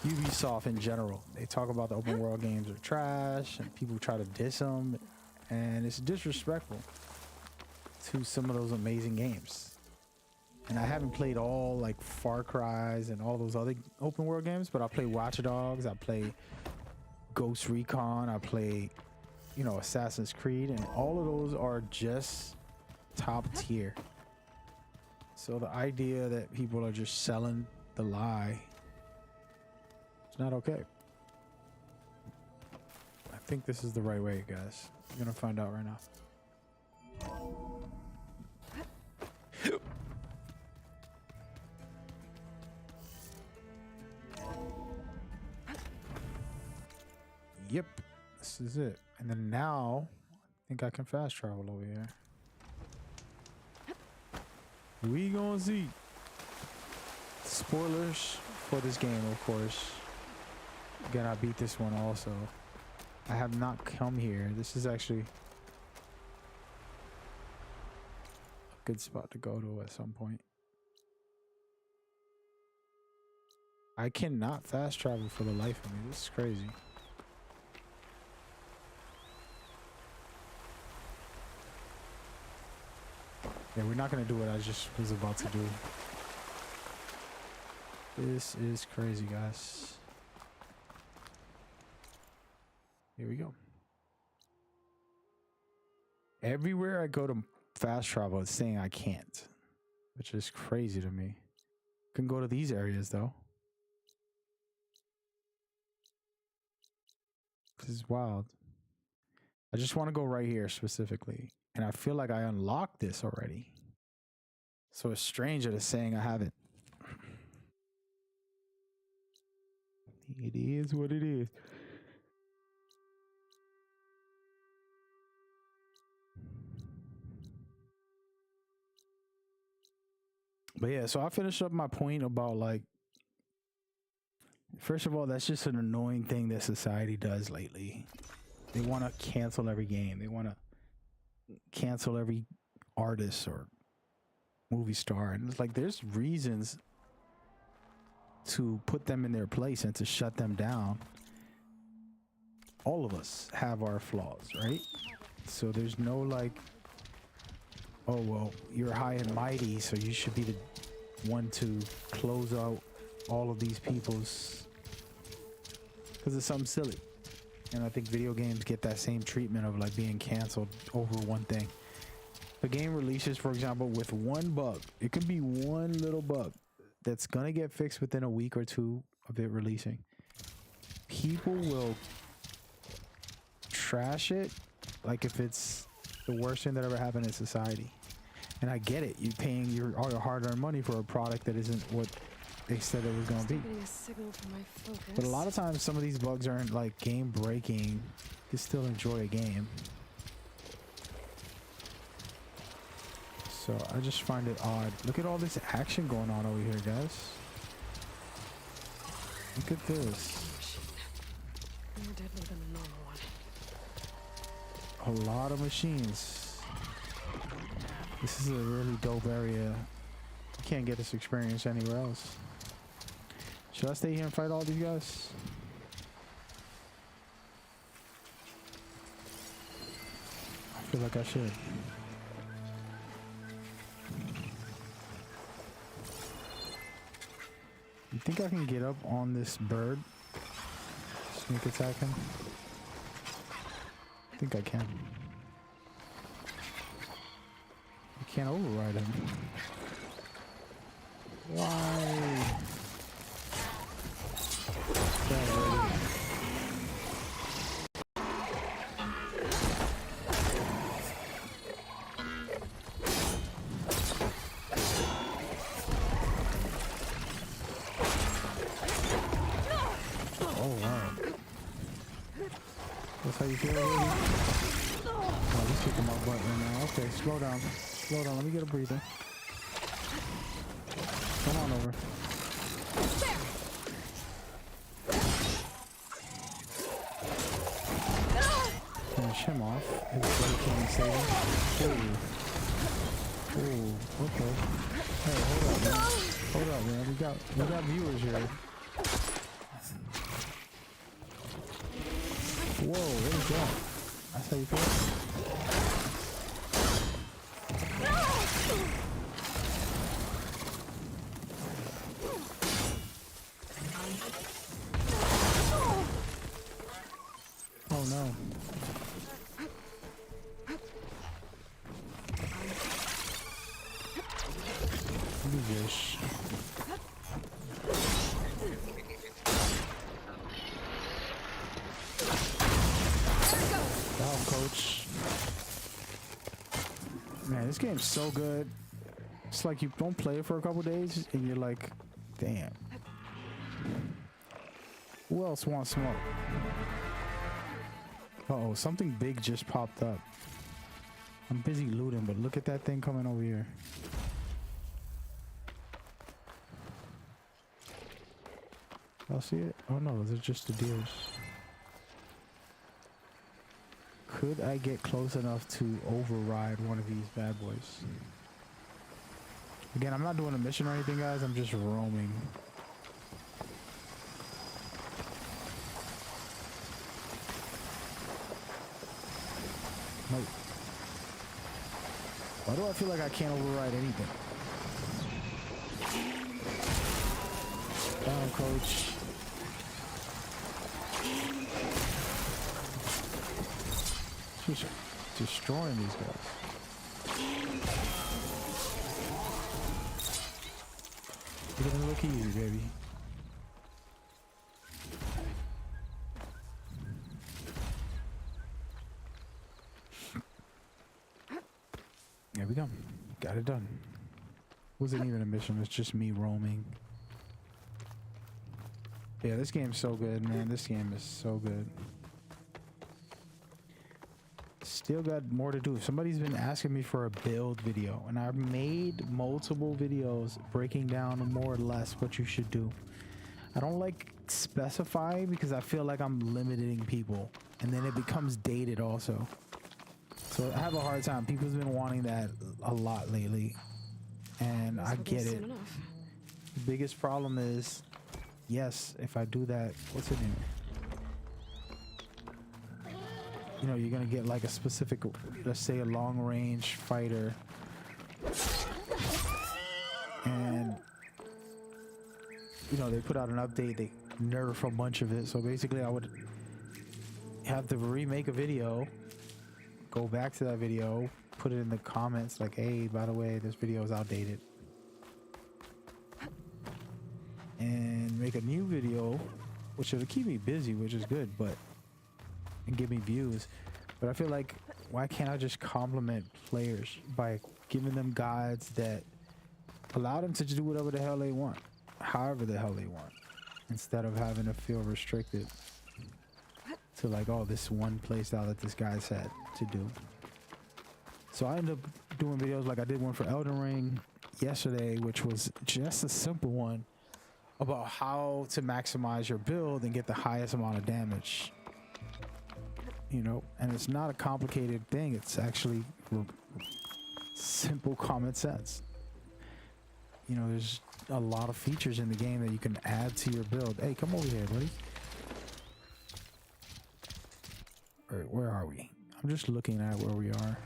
Ubisoft in general. They talk about the open world games are trash, and people try to diss them, and it's disrespectful to some of those amazing games. And I haven't played all like Far Cry's and all those other open world games, but I play Watch Dogs, I play Ghost Recon, I play, you know, Assassin's Creed, and all of those are just top tier. So the idea that people are just selling the lie, it's not okay. think this is the right way, guys. I'm gonna find out right now. Yep, this is it. And then now, I think I can fast travel over here. We gonna see. Spoilers for this game, of course. Again, I beat this one also. I have not come here. This is actually a good spot to go to at some point. I cannot fast travel for the life of me. This is crazy. Yeah, we're not gonna do what I just was about to do. This is crazy, guys. Here we go. Everywhere I go to fast travel, it's saying I can't, which is crazy to me. Can go to these areas though. This is wild. I just want to go right here specifically. And I feel like I unlocked this already. So it's strange that it's saying I haven't. It is what it is. But yeah, so I finished up my point about like, first of all, that's just an annoying thing that society does lately. They want to cancel every game. They want to cancel every artist or movie star. And it's like, there's reasons to put them in their place and to shut them down. All of us have our flaws, right? So there's no like, oh, well, you're high and mighty, so you should be the one to close out all of these people's, because it's something silly. And I think video games get that same treatment of like being canceled over one thing. The game releases, for example, with one bug. It could be one little bug that's gonna get fixed within a week or two of it releasing. People will trash it like if it's the worst thing that ever happened in society. And I get it. You're paying all your hard-earned money for a product that isn't what they said it was going to be. But a lot of times, some of these bugs aren't like game-breaking. You can still enjoy a game. So I just find it odd. Look at all this action going on over here, guys. Look at this. More deadly than a normal one. A lot of machines. This is a really dope area. You can't get this experience anywhere else. Should I stay here and fight all these guys? I feel like I should. You think I can get up on this bird? Sneak attack him? I think I can. I can't override him. Why? Oh wow. That's how you feel, really? Oh, he's kicking my butt right now. Okay, slow down. Slow down. Let me get a breather. Come on over. Finish him off. His buddy can't save him. Ooh. Ooh, okay. Hey, hold up, man. Hold up, man. We got viewers here. Whoa, what is that? That's how you feel? Oh no. Look at this. this game's so good. It's like you don't play it for a couple days and you're like, damn. Who else wants smoke? Uh-oh, something big just popped up. I'm busy looting, but look at that thing coming over here. I'll see it. Oh no, those are just the deers. Could I get close enough to override one of these bad boys? Again, I'm not doing a mission or anything, guys. I'm just roaming. Nope. Why do I feel like I can't override anything? Down, coach. Just destroying these guys. It doesn't look easy, baby. There we go. Got it done. Wasn't even a mission. It's just me roaming. Yeah, this game's so good, man. This game is so good. Still got more to do. Somebody's been asking me for a build video, and I've made multiple videos breaking down more or less what you should do. I don't like specifying because I feel like I'm limiting people, and then it becomes dated also. So I have a hard time. People's been wanting that a lot lately, and I get it. The biggest problem is, yes, if I do that, what's it name? You know, you're gonna get like a specific, let's say a long range fighter, and you know, they put out an update, they nerf a bunch of it. So basically I would have to remake a video, go back to that video, put it in the comments like, hey, by the way, this video is outdated, and make a new video, which will keep me busy, which is good, but and give me views. But I feel like, why can't I just compliment players by giving them guides that allow them to do whatever the hell they want, however the hell they want, instead of having to feel restricted to like, oh, this one play style that this guy said to do. So I ended up doing videos like I did one for Elden Ring yesterday, which was just a simple one about how to maximize your build and get the highest amount of damage. You know, and it's not a complicated thing. It's actually simple common sense. You know, there's a lot of features in the game that you can add to your build. Hey, come over here, buddy. All right, where are we? I'm just looking at where we are.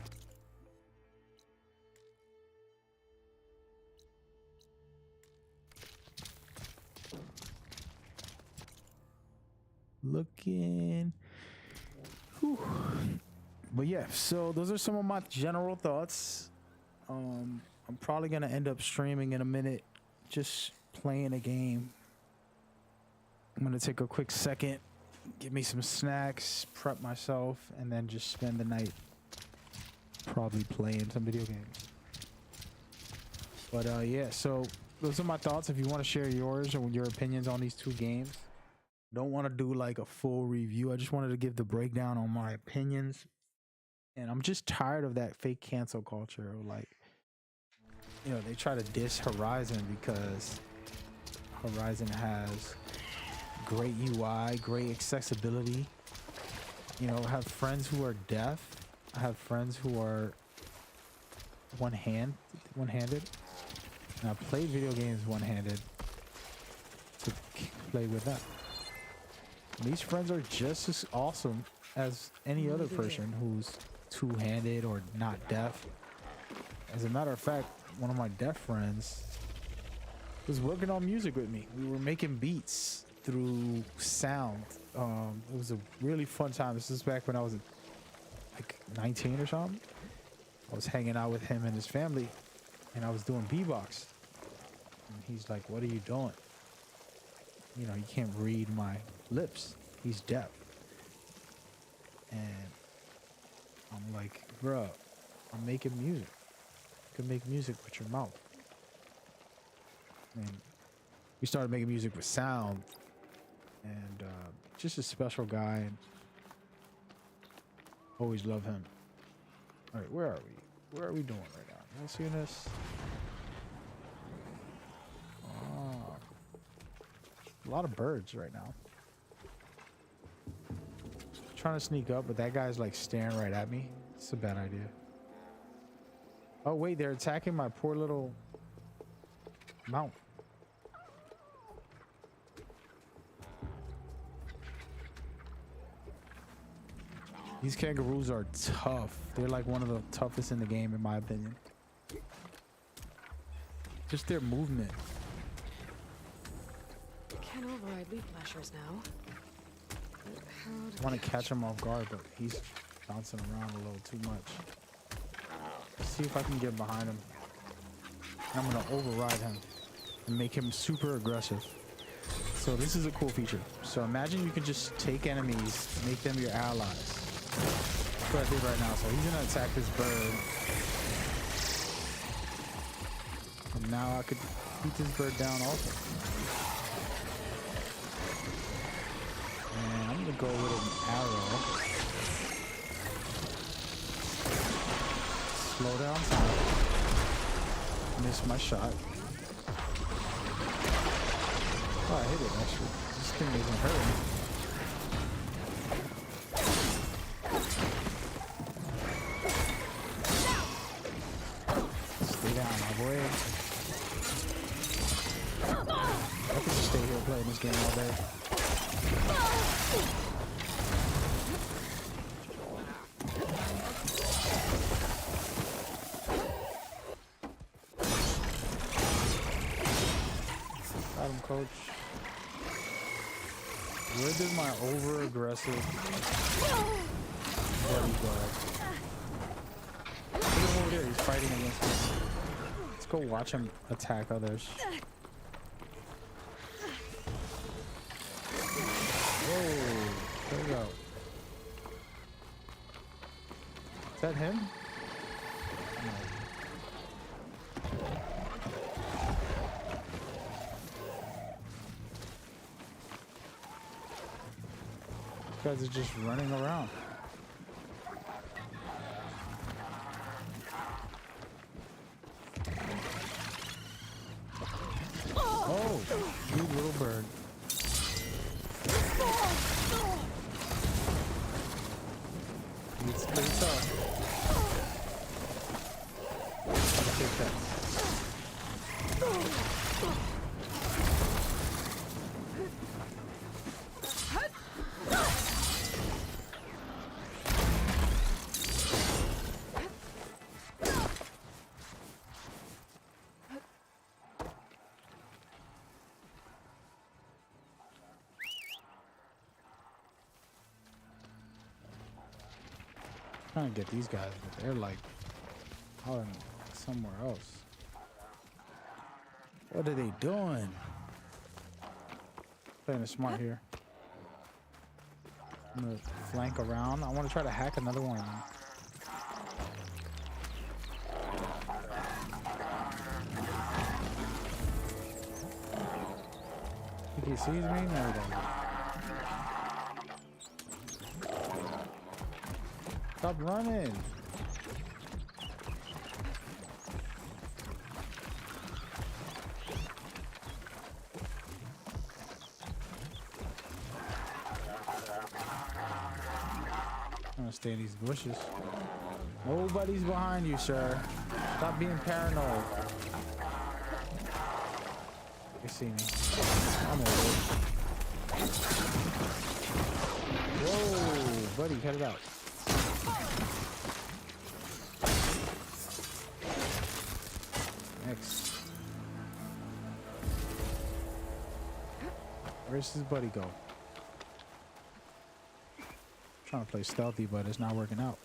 Looking. Whew. But yeah, so those are some of my general thoughts. I'm probably gonna end up streaming in a minute, just playing a game. I'm gonna take a quick second, get me some snacks, prep myself, and then just spend the night probably playing some video games. But yeah, so those are my thoughts. If you want to share yours or your opinions on these two games, don't want to do like a full review. I just wanted to give the breakdown on my opinions. And I'm just tired of that fake cancel culture. Like, you know, they try to diss Horizon because Horizon has great UI, great accessibility. You know, I have friends who are deaf. I have friends who are one-handed. And I play video games one-handed to play with them. These friends are just as awesome as any other person who's two-handed or not deaf. As a matter of fact, one of my deaf friends was working on music with me. We were making beats through sound. It was a really fun time. This is back when I was like 19 or something. I was hanging out with him and his family, and I was doing beatbox. And he's like, "What are you doing?" You know, he can't read my lips. He's deaf. And I'm like, "Bro, I'm making music." can make music with your mouth. And we started making music with sound, and just a special guy, and always love him. All right, where are we? Where are we doing right now? You seeing this? Oh, a lot of birds right now. Trying to sneak up, but that guy's like staring right at me. It's a bad idea. Oh wait, they're attacking my poor little mount. These kangaroos are tough. They're like one of the toughest in the game, in my opinion. Just their movement. Can't override leaf flashers now. I want to catch him off guard, but he's bouncing around a little too much. Let's see if I can get behind him. I'm gonna override him and make him super aggressive. So this is a cool feature. So imagine you can just take enemies, make them your allies. That's what I did right now. So he's gonna attack this bird. And now I could beat this bird down also. And I'm gonna go with an arrow. Slow down time. Missed my shot. Oh, I hit it actually. This thing isn't hurting. Stay down, my boy. I could just stay here playing this game all day. Got him, coach. Where did my over-aggressive buddy go? Look at him over there. He's fighting against us. Let's go watch him attack others. Whoa. There we go. Is that him? No. These guys are just running around. Oh, you little bird. It's pretty tough. I'll take that. Trying to get these guys, but they're like out in somewhere else. What are they doing? Playing it smart here. I'm gonna flank around. I want to try to hack another one of them. Think he sees me? No, he doesn't. Stop running. I'm gonna stay in these bushes. Nobody's behind you, sir. Stop being paranoid. You see me. I'm over it. Whoa, buddy, cut it out. Next. Where's his buddy go? Trying to play stealthy, but it's not working out.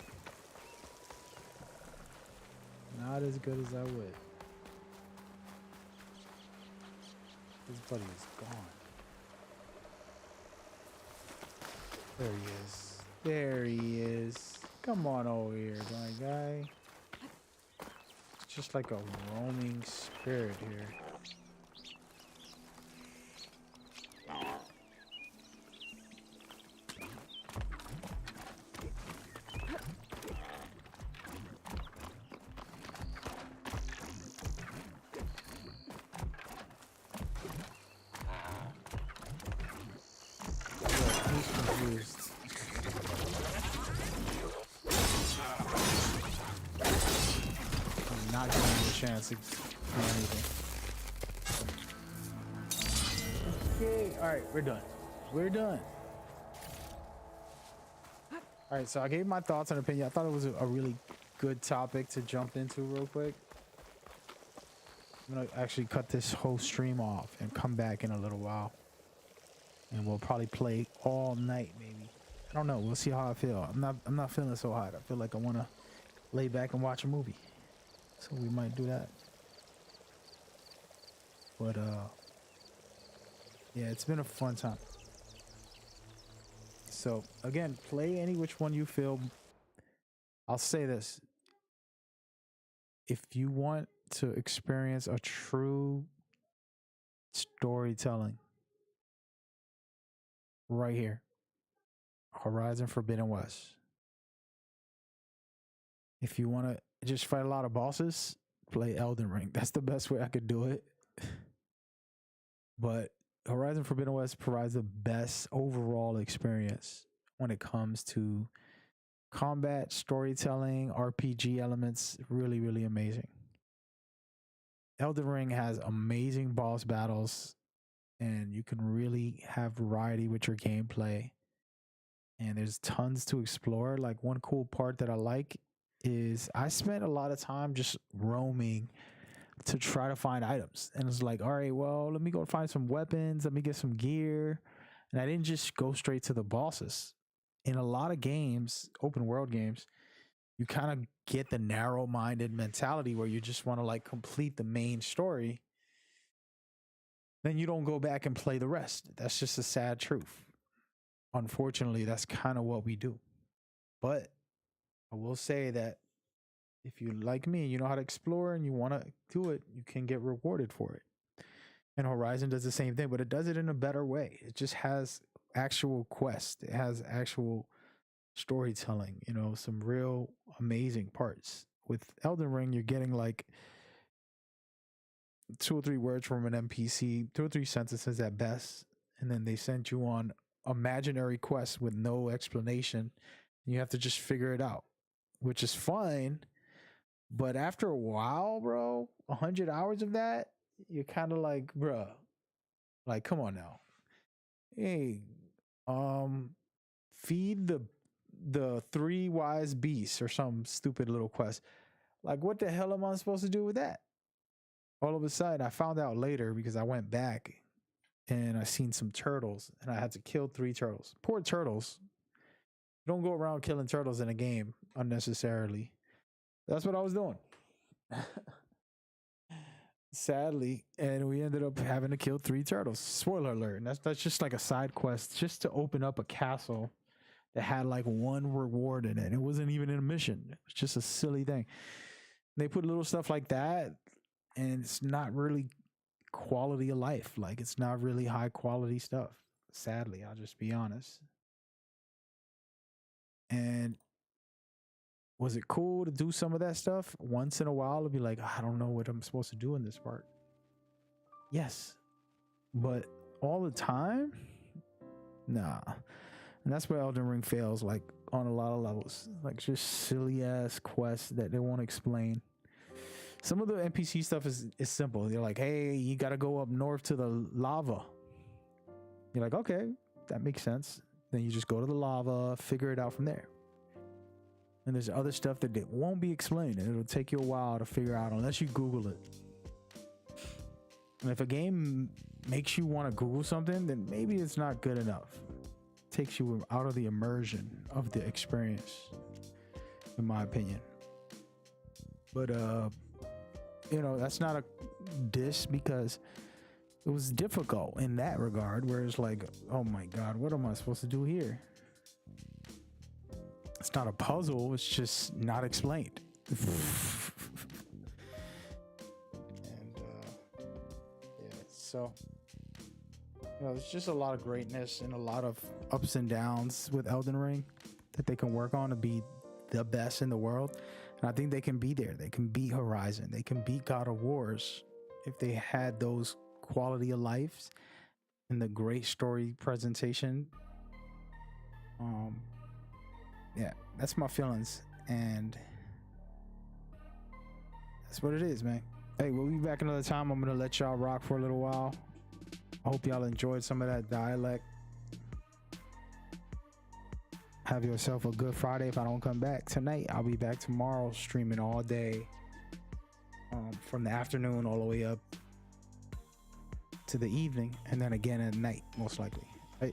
Not as good as I would. His buddy is gone. There he is. There he is. Come on over here, my guy. just like a roaming spirit here. He's confused. I'm not giving him a chance to do anything. Okay, alright, we're done. We're done. Alright, so I gave my thoughts and opinion. I thought it was a really good topic to jump into real quick. I'm gonna actually cut this whole stream off and come back in a little while. And we'll probably play all night, maybe. I don't know. We'll see how I feel. I'm not feeling so hot. I feel like I want to lay back and watch a movie. So we might do that. But yeah, it's been a fun time. So again, play any which one you feel. I'll say this. If you want to experience a true storytelling, right here, Horizon Forbidden West. If you want to just fight a lot of bosses, play Elden Ring. That's the best way I could do it. But Horizon Forbidden West provides the best overall experience when it comes to combat, storytelling, RPG elements. Really, really amazing. Elden Ring has amazing boss battles, and you can really have variety with your gameplay. And there's tons to explore. Like, one cool part that I like is I spent a lot of time just roaming to try to find items. And it's like, all right, well, let me go find some weapons. Let me get some gear. And I didn't just go straight to the bosses. In a lot of games, open world games, you kind of get the narrow-minded mentality where you just want to like complete the main story. Then you don't go back and play the rest. That's just a sad truth. Unfortunately, that's kind of what we do. But I will say that if you like me, you know how to explore and you want to do it, you can get rewarded for it. And Horizon does the same thing, but it does it in a better way. It just has actual quests. It has actual storytelling, you know, some real amazing parts. With Elden Ring, you're getting like 2 or 3 words from an NPC, 2 or 3 sentences at best, and then they send you on imaginary quests with no explanation. You have to just figure it out, which is fine. But after a while, bro, 100 hours of that, you're kind of like, bro, like, come on now. Hey, feed the 3 wise beasts or some stupid little quest. Like, what the hell am I supposed to do with that? All of a sudden, I found out later because I went back and I seen some turtles and I had to kill 3 turtles. Poor turtles. You don't go around killing turtles in a game unnecessarily. That's what I was doing. Sadly, and we ended up having to kill 3 turtles. Spoiler alert. And that's just like a side quest just to open up a castle that had like 1 reward in it. It wasn't even in a mission. It was just a silly thing. They put little stuff like that, and it's not really quality of life. Like, it's not really high quality stuff. Sadly, I'll just be honest. And was it cool to do some of that stuff once in a while? To be like, I don't know what I'm supposed to do in this part. Yes, but all the time, nah. And that's where Elden Ring fails, like on a lot of levels, like just silly ass quests that they won't explain. Some of the NPC stuff is simple. They're like, hey, you got to go up north to the lava. You're like, okay, that makes sense. Then you just go to the lava, figure it out from there. And there's other stuff that won't be explained, and it'll take you a while to figure out unless you Google it. And if a game makes you want to Google something, then maybe it's not good enough. It takes you out of the immersion of the experience, in my opinion. But you know, that's not a diss, because it was difficult in that regard, where it's like, oh my God, what am I supposed to do here? It's not a puzzle, it's just not explained. So, there's just a lot of greatness and a lot of ups and downs with Elden Ring that they can work on to be the best in the world. And I think they can be there. They can beat Horizon. They can beat God of Wars if they had those quality of lives and the great story presentation. Yeah, that's my feelings, and that's what it is, man. Hey, we'll be back another time. I'm gonna let y'all rock for a little while. I hope y'all enjoyed some of that dialect. Have yourself a good Friday. If I don't come back tonight, I'll be back tomorrow streaming all day, from the afternoon all the way up to the evening, and then again at night, most likely. Hey.